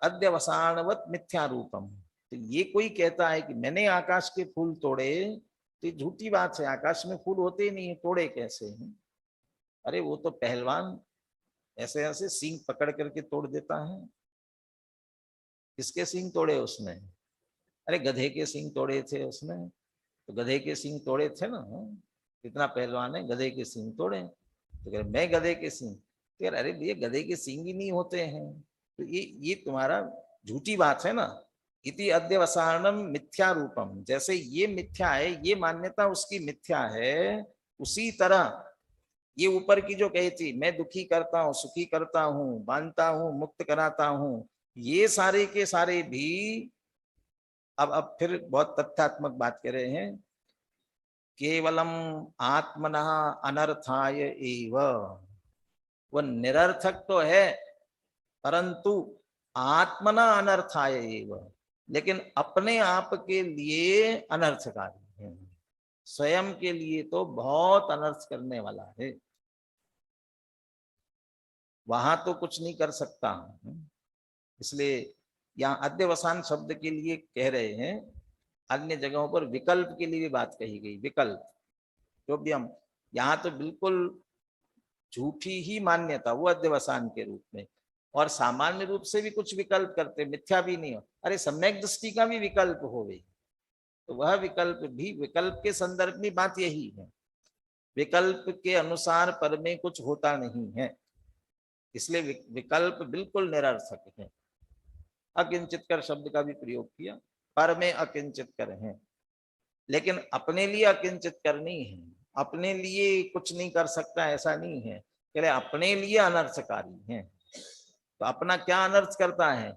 अध्यवसानवत मिथ्या रूपम, तो ये कोई कहता है कि मैंने आकाश के फूल तोड़े, तो झूठी बात है, आकाश में फूल होते ही नहीं है, तोड़े कैसे हैं? अरे वो तो पहलवान ऐसे ऐसे सींग पकड़ करके तोड़ देता है। किसके सींग तोड़े उसने? अरे गधे के सींग तोड़े थे उसने, तो गधे के सींग तोड़े थे ना, कितना पहलवान है, गधे के सींग तोड़े। तो कह मैं गधे के सींग, तो यार अरे भैया गधे के सींग ही नहीं होते हैं। तो ये तुम्हारा झूठी बात है ना। इति अध्यवसानम मिथ्या रूपम, जैसे ये मिथ्या है, ये मान्यता उसकी मिथ्या है, उसी तरह ये ऊपर की जो कही थी, मैं दुखी करता हूँ, सुखी करता हूँ, बांधता हूँ, मुक्त कराता हूँ, ये सारे के सारे भी अब फिर बहुत तथ्यात्मक बात कर रहे हैं। केवलम आत्मनः अनर्थाय एव, वो निरर्थक तो है परंतु आत्मना अनर्थाय एव, लेकिन अपने आप के लिए अनर्थकारी है, स्वयं के लिए तो बहुत अनर्थ करने वाला है। वहां तो कुछ नहीं कर सकता। इसलिए यहाँ अध्यवसान शब्द के लिए कह रहे हैं, अन्य जगहों पर विकल्प के लिए भी बात कही गई। विकल्प जो भी हम यहाँ तो बिल्कुल झूठी ही मान्यता वो अध्यवसान के रूप में, और सामान्य रूप से भी कुछ विकल्प करते, मिथ्या भी नहीं हो। अरे सम्यक दृष्टि का भी विकल्प होवे, तो वह विकल्प भी, विकल्प के संदर्भ में बात यही है, विकल्प के अनुसार पर में कुछ होता नहीं है, इसलिए विकल्प बिल्कुल निरर्थक है। अकिंचित कर शब्द का भी प्रयोग किया, पर में अकिंचित कर है, लेकिन अपने लिए अकिंचित कर नहीं है, अपने लिए कुछ नहीं कर सकता ऐसा नहीं है, कह रहे अपने लिए अनर्थकारी है। तो अपना क्या अनर्थ करता है,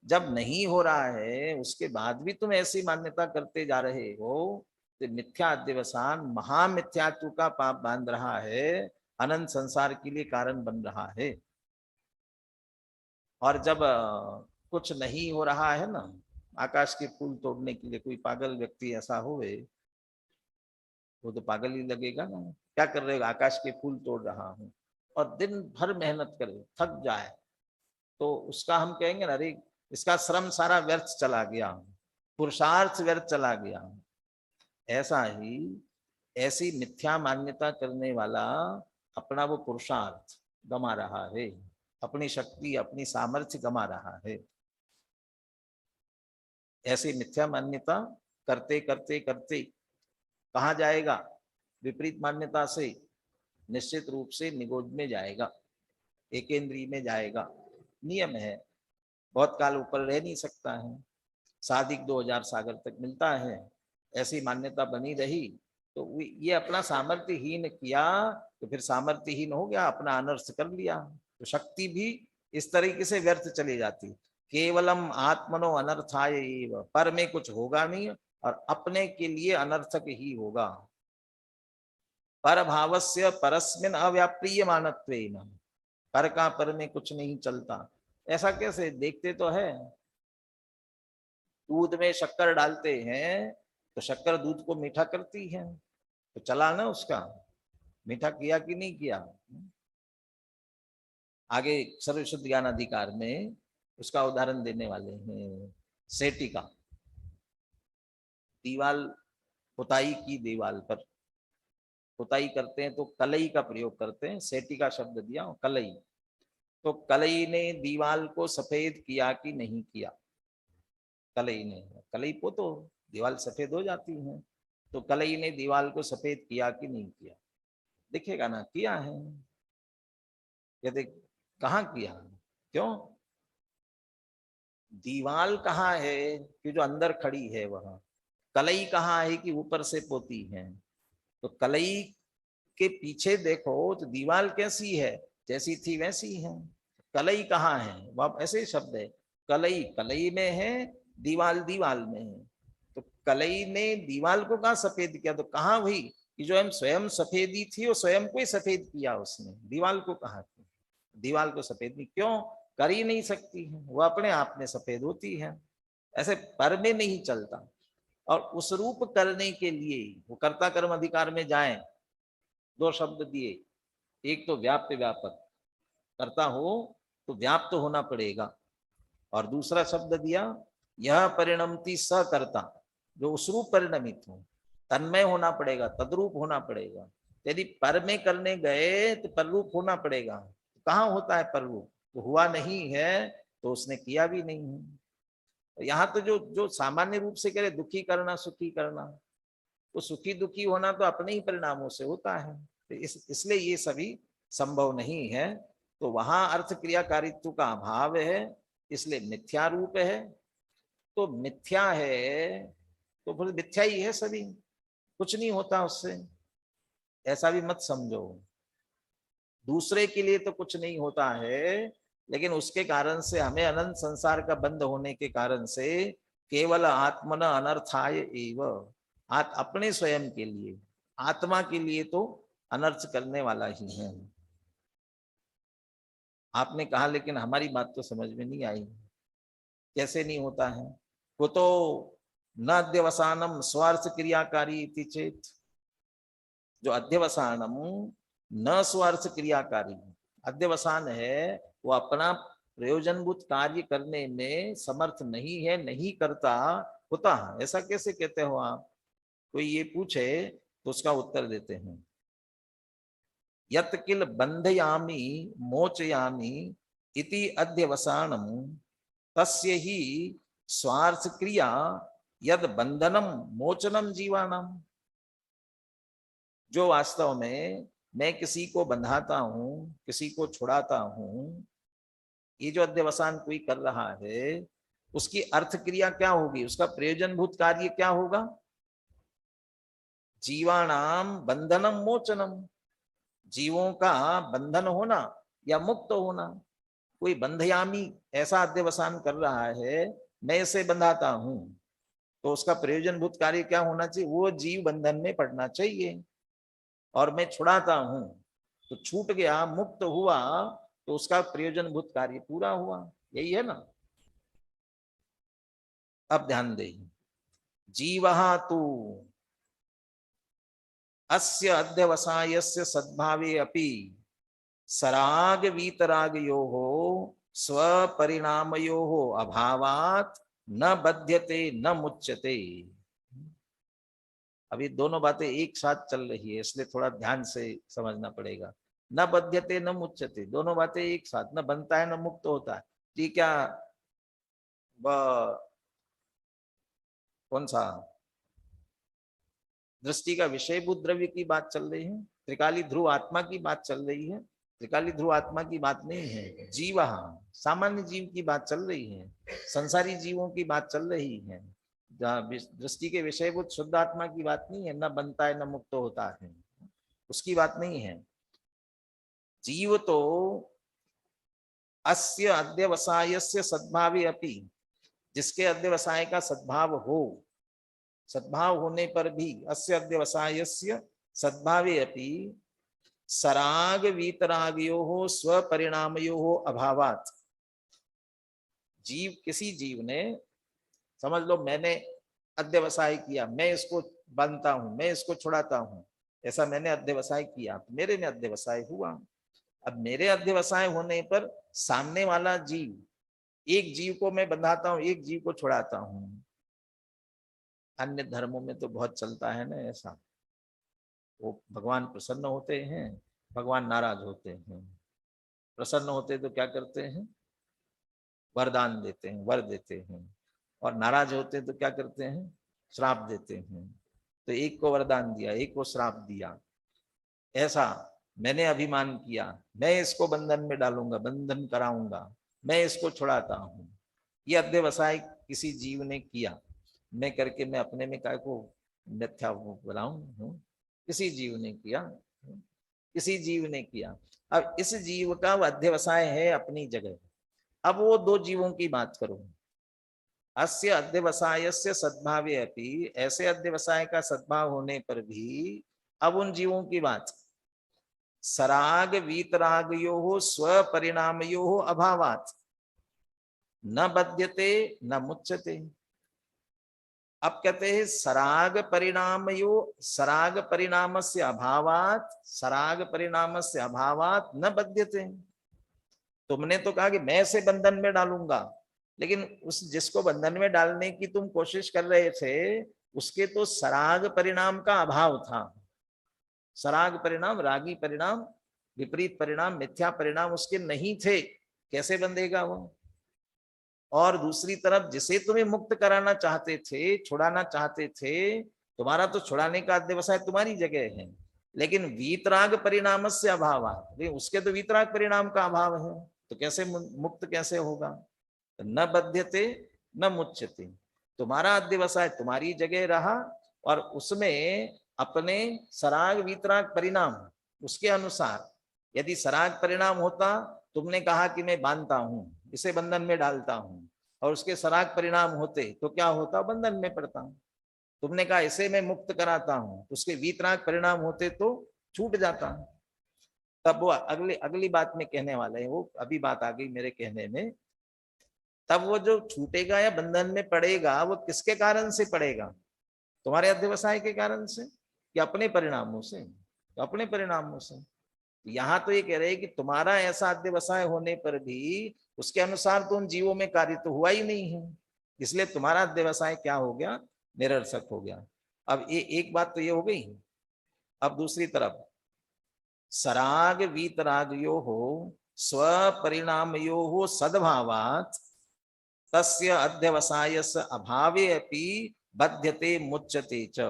जब नहीं हो रहा है उसके बाद भी तुम ऐसी मान्यता करते जा रहे हो, तो मिथ्या अध्यवसान महामिथ्यात्व का पाप बांध रहा है, अनंत संसार के लिए कारण बन रहा है। और जब कुछ नहीं हो रहा है ना, आकाश के फूल तोड़ने के लिए कोई पागल व्यक्ति ऐसा होवे, वो तो पागल ही लगेगा ना। क्या कर रहे हो, आकाश के फूल तोड़ रहा हूं, और दिन भर मेहनत करे थक जाए, तो उसका हम कहेंगे ना, अरे इसका श्रम सारा व्यर्थ चला गया, पुरुषार्थ व्यर्थ चला गया। ऐसा ही ऐसी मिथ्या मान्यता करने वाला अपना वो पुरुषार्थ गमा रहा है, अपनी शक्ति अपनी सामर्थ्य गमा रहा है। ऐसी मिथ्या मान्यता करते करते करते कहाँ जाएगा, विपरीत मान्यता से निश्चित रूप से निगोज में जाएगा, एकेंद्रीय में जाएगा। नियम है, बहुत काल ऊपर रह नहीं सकता है, साधिक 2000 सागर तक मिलता है। ऐसी मान्यता बनी रही तो ये अपना सामर्थ्यहीन किया, तो फिर सामर्थ्यहीन हो गया, अपना अनर्थ कर लिया, तो शक्ति भी इस तरीके से व्यर्थ चली जाती। केवलम आत्मनो अनर्थाय एव, पर में कुछ होगा नहीं और अपने के लिए अनर्थक ही होगा। पर भावस्य परस्मिन अव्याप्रियमानत्वेन, पर का पर में कुछ नहीं चलता। ऐसा कैसे, देखते तो है, दूध में शक्कर डालते हैं तो शक्कर दूध को मीठा करती है, तो चला ना उसका, मीठा किया कि नहीं किया। आगे सर्वशुद्ध ज्ञान अधिकार में उसका उदाहरण देने वाले हैं। सेटी का दीवाल, पुताई की दीवाल पर पुताई करते हैं तो कलई का प्रयोग करते हैं, सेटी का शब्द दिया कलई। तो कलई ने दीवाल को सफेद किया कि नहीं किया, कलई ने, कलई को तो दीवाल सफेद हो जाती है, तो कलई ने दीवाल को सफेद किया कि नहीं किया, दिखेगा ना, किया है। कहते कहाँ किया, क्यों, दीवाल कहाँ है कि जो अंदर खड़ी है वहां, कलई कहाँ है कि ऊपर से पोती है। तो कलई के पीछे देखो तो दीवाल कैसी है, जैसी थी वैसी है, कलई कहाँ है, वह ऐसे शब्द है, कलई कलई में है, दीवाल दीवाल में है। तो कलई ने दीवाल को कहाँ सफेद किया, तो कहाँ हुई कि जो हम स्वयं सफेदी थी वो स्वयं को ही सफेद किया उसने, दीवाल को कहाँ किया, दीवाल को सफेद नहीं, क्यों, कर ही नहीं सकती है, वो अपने आप में सफेद होती है, ऐसे पर में नहीं चलता। और उस रूप करने के लिए वो कर्ता कर्म अधिकार में जाए, दो शब्द दिए, एक तो व्याप्त व्यापक, कर्ता हो तो व्याप्त होना पड़ेगा, और दूसरा शब्द दिया यह परिणमती सकर्ता, जो उस रूप परिणमित हो, तन्मय होना पड़ेगा, तद्रूप होना पड़ेगा। यदि पर में करने गए तो पररूप होना पड़ेगा, कहाँ होता है पररूप, तो हुआ नहीं है तो उसने किया भी नहीं है। यहाँ तो जो सामान्य रूप से कह रहे दुखी करना सुखी करना, तो सुखी दुखी होना तो अपने ही परिणामों से होता है, तो इसलिए ये सभी संभव नहीं है। तो वहां अर्थ क्रियाकारित्व का अभाव है, इसलिए मिथ्या रूप है। तो मिथ्या है तो फिर मिथ्या ही है, सभी कुछ नहीं होता उससे, ऐसा भी मत समझो। दूसरे के लिए तो कुछ नहीं होता है, लेकिन उसके कारण से हमें अनंत संसार का बंध होने के कारण से केवल आत्मन अनर्थाय एव, अपने स्वयं के लिए, आत्मा के लिए तो अनर्थ करने वाला ही है। आपने कहा लेकिन हमारी बात तो समझ में नहीं आई, कैसे नहीं होता है, कुतो न अध्यवसानम स्वार्थ क्रियाकारी इति चेत, जो अध्यवसानम न स्वार्थ क्रियाकारी, अध्यवसान है, वो अपना प्रयोजनभूत कार्य करने में समर्थ नहीं है, नहीं करता, होता है, ऐसा कैसे कहते हो आप? कोई ये पूछे तो उसका उत्तर देते हैं, यत किल बंधयामि मोचयामि इति अध्यवसानम तस्य ही स्वार्थ क्रिया यद बंधनम मोचनम जीवानम। जो वास्तव में मैं किसी को बंधाता हूं, किसी को छुड़ाता हूं, ये जो अध्यवसान कोई कर रहा है, उसकी अर्थ क्रिया क्या होगी, उसका प्रयोजनभूत कार्य क्या होगा? जीवानाम बंधनम मोचनम, जीवों का बंधन होना या मुक्त होना। कोई बंधयामी ऐसा अध्यवसान कर रहा है, मैं इसे बंधाता हूं, तो उसका प्रयोजनभूत कार्य क्या होना चाहिए? वो जीव बंधन में पड़ना चाहिए। और मैं छुड़ाता हूं तो छूट गया, मुक्त हुआ, तो उसका प्रयोजनभूत कार्य पूरा हुआ। यही है ना? अब ध्यान दे, जीवहा तु अस्य अध्यवसायस्य सद्भावे अपि सराग वीतरागयोः स्वपरिणामयोः अभावात् न बध्यते न मुच्यते। अभी दोनों बातें एक साथ चल रही है, इसलिए थोड़ा ध्यान से समझना पड़ेगा। न बध्यते न मुच्यते, दोनों बातें एक साथ, न बनता है न मुक्त होता है। जी क्या कौन सा दृष्टि का विषयभूत द्रव्य की बात चल रही है, त्रिकाली ध्रुव आत्मा की बात चल रही है। त्रिकाली ध्रुव आत्मा की बात नहीं है, जीव, सामान्य जीव की बात चल रही है, संसारी जीवों की बात चल रही है। दृष्टि के विषयभूत शुद्ध आत्मा की बात नहीं है, न बनता है न मुक्त होता है, उसकी बात नहीं है। जीव तो अस्य अध्यवसायस्य सद्भावे अपि, जिसके अध्यवसाय का सद्भाव हो, सद्भाव होने पर भी अस्य अध्यवसायस्य सद्भावे अपि सराग वीतरागयोः स्वपरिणामयोः अभावात्। जीव, किसी जीव ने, समझ लो मैंने अध्यवसाय किया, मैं इसको बांधता हूं, मैं इसको छुड़ाता हूं, ऐसा मैंने अध्यवसाय किया, तो मेरे में अध्यवसाय हुआ। अब मेरे अध्यवसाय होने पर सामने वाला जीव, एक जीव को मैं बंधाता हूं, एक जीव को छुड़ाता हूं। अन्य धर्मों में तो बहुत चलता है ना ऐसा, वो भगवान प्रसन्न होते हैं, भगवान नाराज होते हैं। प्रसन्न होते तो क्या करते हैं? वरदान देते हैं, वर देते हैं, और नाराज होते तो क्या करते हैं? श्राप देते हैं। तो एक को वरदान दिया, एक को श्राप दिया, ऐसा मैंने अभिमान किया, मैं इसको बंधन में डालूंगा, बंधन कराऊंगा, मैं इसको छुड़ाता हूं। ये अध्यवसाय किसी जीव ने किया, मैं करके मैं अपने में काय को मिथ्या बनाऊं? किसी जीव ने किया, किसी जीव ने किया। अब इस जीव का अध्यवसाय है अपनी जगह। अब वो दो जीवों की बात करो, अस्य अध्यवसायस्य सद्भावे अपि, ऐसे अध्यवसाय का सद्भाव होने पर भी अब उन जीवों की बात, सराग वीतरागयोः स्वपरिणामयोः अभावात् न बध्यते न मुच्यते। अब कहते हैं सराग परिणामस्य अभावात्, सराग परिणामस्य अभावात् न बध्यते। तुमने तो कहा कि मैं इसे बंधन में डालूंगा, लेकिन उस जिसको बंधन में डालने की तुम कोशिश कर रहे थे, उसके तो सराग परिणाम का अभाव था। सराग परिणाम, रागी परिणाम, विपरीत परिणाम, मिथ्या परिणाम उसके नहीं थे, कैसे बंधेगा वो? और दूसरी तरफ जिसे तुम्हें मुक्त कराना चाहते थे, छुड़ाना चाहते थे, तुम्हारा तो छुड़ाने का अध्यवसाय तुम्हारी जगह है, लेकिन वीतराग परिणाम से अभाव है, उसके तो वीतराग परिणाम का अभाव है, तो कैसे मुक्त कैसे होगा? तो न बध्यते न मुच्यते, तुम्हारा अध्यवसाय तुम्हारी जगह रहा, और उसमें अपने सराग वीतराग परिणाम, उसके अनुसार यदि सराग परिणाम होता, तुमने कहा कि मैं बांधता हूं, इसे बंधन में डालता हूं, और उसके सराग परिणाम होते तो क्या होता? बंधन में पड़ता हूं। तुमने कहा इसे मैं मुक्त कराता हूं, उसके वीतराग परिणाम होते तो छूट जाता। तब वो अगली बात में कहने वाले हैं, वो अभी बात आ गई मेरे कहने में। तब वो जो छूटेगा या बंधन में पड़ेगा, वो किसके कारण से पड़ेगा? तुम्हारे अध्यवसाय के कारण से, या अपने परिणामों से? तो अपने परिणामों से। यहाँ तो ये कह रहे हैं कि तुम्हारा ऐसा अध्यवसाय होने पर भी उसके अनुसार तो उन जीवों में कार्य तो हुआ ही नहीं है, इसलिए तुम्हारा अध्यवसाय क्या हो गया, निरर्थक हो गया। अब ये एक बात तो ये हो गई। अब दूसरी तरफ सराग वीतरागयो हो स्वपरिणामयो हो सद्भावात् तस्य अध्यवसायस्य अभावे अपि बध्यते मुच्यते च।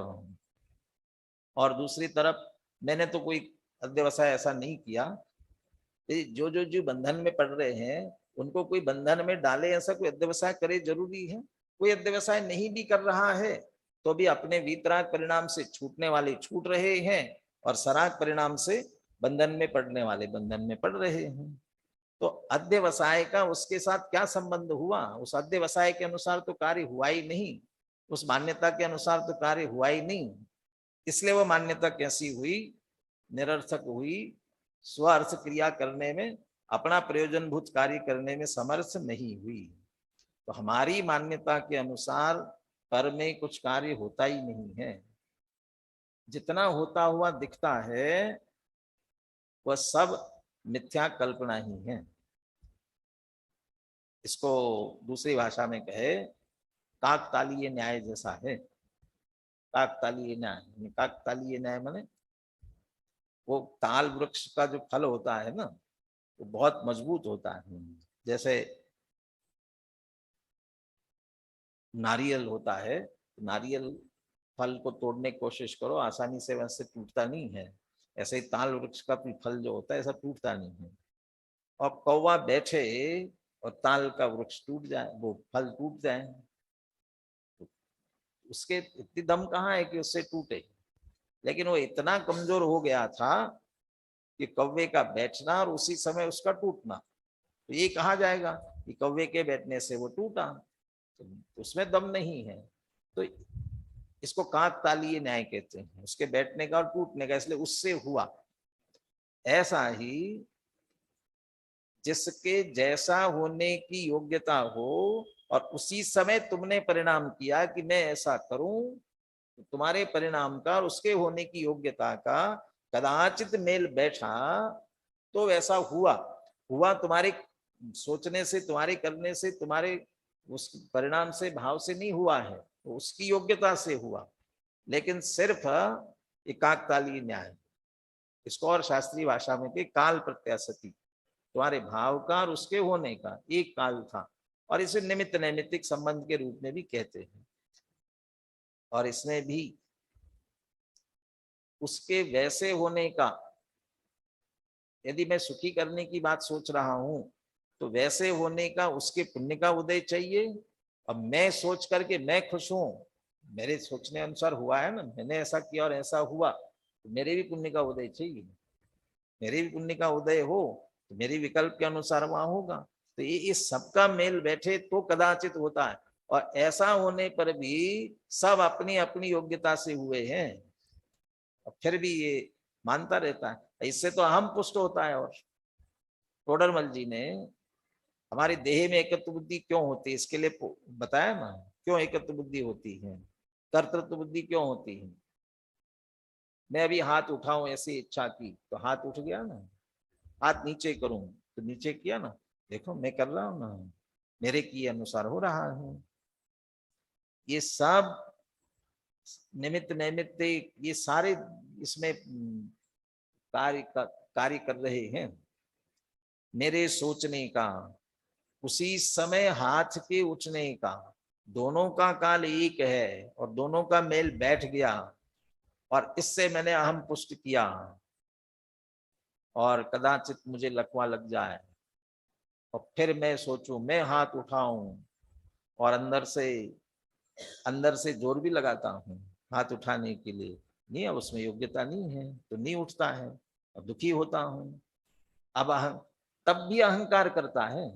और दूसरी तरफ मैंने तो कोई अध्यवसाय ऐसा नहीं किया, जो बंधन में पड़ रहे हैं उनको कोई बंधन में डाले, ऐसा कोई अध्यवसाय करे जरूरी है? कोई अध्यवसाय नहीं भी कर रहा है तो भी अपने वीतराग परिणाम से छूटने वाले छूट रहे हैं और सराग परिणाम से बंधन में पड़ने वाले बंधन में पड़ रहे हैं। तो अध्यवसाय का उसके साथ क्या संबंध हुआ? उस अध्यवसाय के अनुसार तो कार्य हुआ ही नहीं, उस मान्यता के अनुसार तो कार्य हुआ ही नहीं, इसलिए वह मान्यता कैसी हुई, निरर्थक हुई, स्व अर्थ क्रिया करने में, अपना प्रयोजनभूत कार्य करने में समर्थ नहीं हुई। तो हमारी मान्यता के अनुसार पर में कुछ कार्य होता ही नहीं है, जितना होता हुआ दिखता है वह सब मिथ्या कल्पना ही है। इसको दूसरी भाषा में कहे काकतालीय न्याय जैसा है। काकतालीय न्याय, काकतालीय न्याय माने वो ताल वृक्ष का जो फल होता है ना वो बहुत मजबूत होता है। जैसे नारियल होता है, नारियल फल को तोड़ने की कोशिश करो आसानी से वैसे टूटता नहीं है, ऐसे ही ताल वृक्ष का फल जो होता है ऐसा टूटता नहीं है। और कौवा बैठे और ताल का वृक्ष टूट जाए, वो फल टूट जाए, तो उसके इतनी दम कहाँ है कि उससे टूटे। लेकिन वो इतना कमजोर हो गया था कि कौवे का बैठना और उसी समय उसका टूटना, तो ये कहा जाएगा कि कौवे के बैठने से वो टूटा, तो उसमें दम नहीं है। तो इसको काकतालीय न्याय कहते हैं, उसके बैठने का और टूटने का, इसलिए उससे हुआ। ऐसा ही जिसके जैसा होने की योग्यता हो और उसी समय तुमने परिणाम किया कि मैं ऐसा करूं, तो तुम्हारे परिणाम का और उसके होने की योग्यता का कदाचित मेल बैठा तो वैसा हुआ। हुआ तुम्हारे सोचने से, तुम्हारे करने से, तुम्हारे उस परिणाम से, भाव से नहीं हुआ है, तो उसकी योग्यता से हुआ। लेकिन सिर्फ काकतालीय न्याय, इसको और शास्त्रीय भाषा में के काल प्रत्याशति, तुम्हारे भाव का और उसके होने का एक काल था, और इसे निमित्त नैमित्तिक संबंध के रूप में भी कहते हैं। और इसमें भी उसके वैसे होने का, यदि मैं सुखी करने की बात सोच रहा हूं तो वैसे होने का उसके पुण्य का उदय चाहिए। अब मैं सोच करके मैं खुश हूं, मेरे सोचने अनुसार हुआ है ना, मैंने ऐसा किया और ऐसा हुआ, तो मेरे भी पुण्य का उदय चाहिए। मेरे भी पुण्य का उदय हो तो मेरे विकल्प के अनुसार वहां होगा। तो ये इस सबका मेल बैठे तो कदाचित होता है, और ऐसा होने पर भी सब अपनी अपनी योग्यता से हुए हैं और फिर भी ये मानता रहता है। इससे तो अहम पुष्ट होता है। और टोडरमल जी ने हमारी देह में एकत्व बुद्धि क्यों होती है इसके लिए बताया ना, क्यों एकत्व बुद्धि होती है, कर्तृत्व बुद्धि क्यों होती है। मैं अभी हाथ उठाऊं ऐसी इच्छा की तो हाथ उठ गया ना, हाथ नीचे करूं तो नीचे किया ना, देखो मैं कर रहा हूं ना, मेरे किए अनुसार हो रहा है। ये सब निमित्त नैमित्त ये सारे इसमें कार्य कर रहे हैं। मेरे सोचने का, उसी समय हाथ के उठने का, दोनों का काल एक है और दोनों का मेल बैठ गया, और इससे मैंने अहम पुष्ट किया और कदाचित मुझे लकवा लग जाए और फिर मैं सोचूं मैं हाथ उठाऊं और अंदर से जोर भी लगाता हूं हाथ उठाने के लिए, नहीं अब उसमें योग्यता नहीं है तो नहीं उठता है और दुखी होता हूं। अब तब भी अहंकार करता है,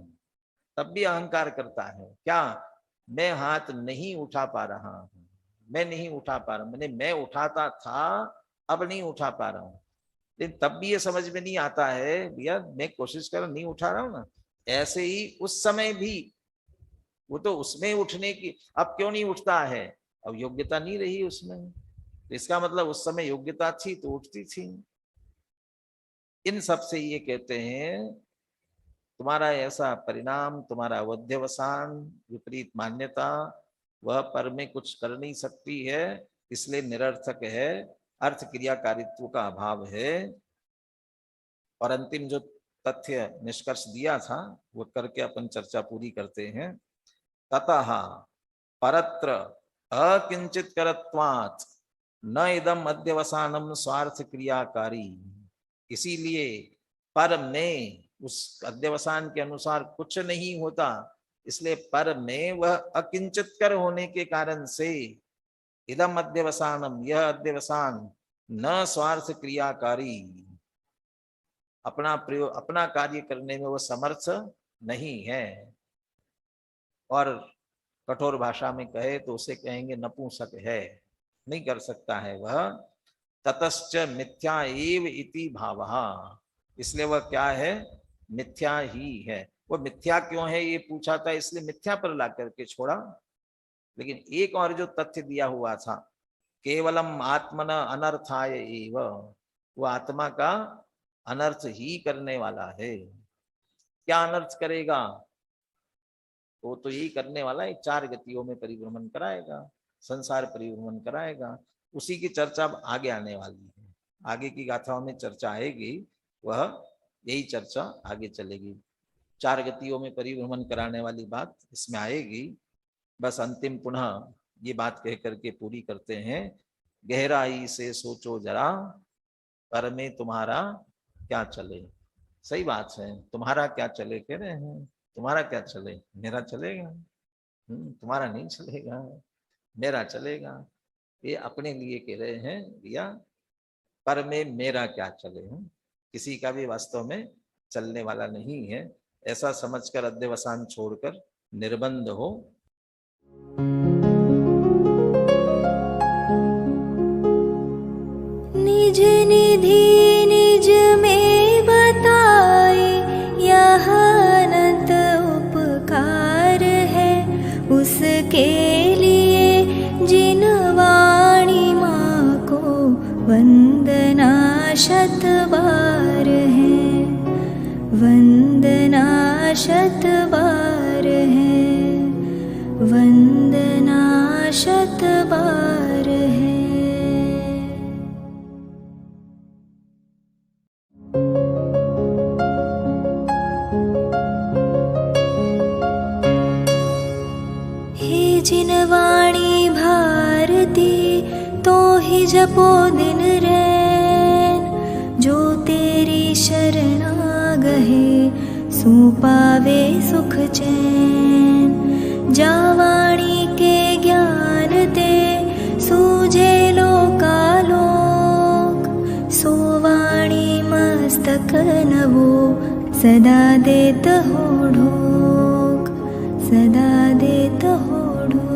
तब भी अहंकार करता है क्या, मैं हाथ नहीं उठा पा रहा हूं, मैं नहीं उठा पा रहा हूं, मैं उठाता था अब नहीं उठा पा रहा हूं। लेकिन तब भी ये समझ में नहीं आता है भैया मैं कोशिश कर नहीं उठा रहा हूं ना। ऐसे ही उस समय भी वो तो उसमें उठने की, अब क्यों नहीं उठता है, अब योग्यता नहीं रही उसमें, तो इसका मतलब उस समय योग्यता थी तो उठती थी। इन सब से ये कहते हैं तुम्हारा ऐसा परिणाम, तुम्हारा अवध्यवसान, विपरीत मान्यता, वह पर में कुछ कर नहीं सकती है, इसलिए निरर्थक है, अर्थ क्रियाकारित्व का अभाव है। और अंतिम जो तथ्य निष्कर्ष दिया था वो करके अपन चर्चा पूरी करते हैं। ततः परत्र अकिंचित करत्वात् न इदम अध्यवसानम स्वार्थ क्रियाकारी। इसीलिए पर में उस अध्यवसान के अनुसार कुछ नहीं होता, इसलिए पर में वह अकिंचित कर होने के कारण से इदम अध्यवसानम, यह अध्यवसान न स्वार्थ क्रियाकारी, अपना प्रयोग, अपना कार्य करने में वो समर्थ नहीं है। और कठोर भाषा में कहे तो उसे कहेंगे नपुंसक है, नहीं कर सकता है वह। ततश्च मिथ्या एव इति भावः, इसलिए वह क्या है, मिथ्या ही है। वो मिथ्या क्यों है ये पूछा था, इसलिए मिथ्या पर ला करके छोड़ा। लेकिन एक और जो तथ्य दिया हुआ था, केवलम आत्मन अनर्थाय एव, वो आत्मा का अनर्थ ही करने वाला है। क्या अनर्थ करेगा, वो तो यही करने वाला है, 4 गतियों में परिभ्रमण कराएगा, संसार परिभ्रमण कराएगा। उसी की चर्चा अब आगे आने वाली है, आगे की गाथाओं में चर्चा आएगी, वह यही चर्चा आगे चलेगी। 4 गतियों में परिभ्रमण कराने वाली बात इसमें आएगी। बस अंतिम पुनः ये बात कह करके पूरी करते हैं। गहराई से सोचो जरा, पर में तुम्हारा क्या चले। सही बात है, तुम्हारा क्या चले कह रहे हैं, तुम्हारा क्या चले, मेरा चलेगा, तुम्हारा नहीं चलेगा, मेरा चलेगा। ये अपने लिए कह रहे हैं भैया, पर में मेरा क्या चले, किसी का भी वास्तव में चलने वाला नहीं है। ऐसा समझकर अध्यवसान छोड़कर निर्बंध हो। निज निधि निज में बताए, यह अनंत उपकार है उसके लिए जिन वाणी माँ को वंदना शत बार है, वंदना शत बार है, वंदना शत बार है। हे जिन वाणी भारती, तो ही जपो दिन रैन, जो तेरी शरणा गहे सो पावे सुख चैन। जा वाणी के ज्ञान ते सूझे लोकालोक, सो वाणी मस्तक नवो सदा देत हो ढोक, सदा देत हो ढोक।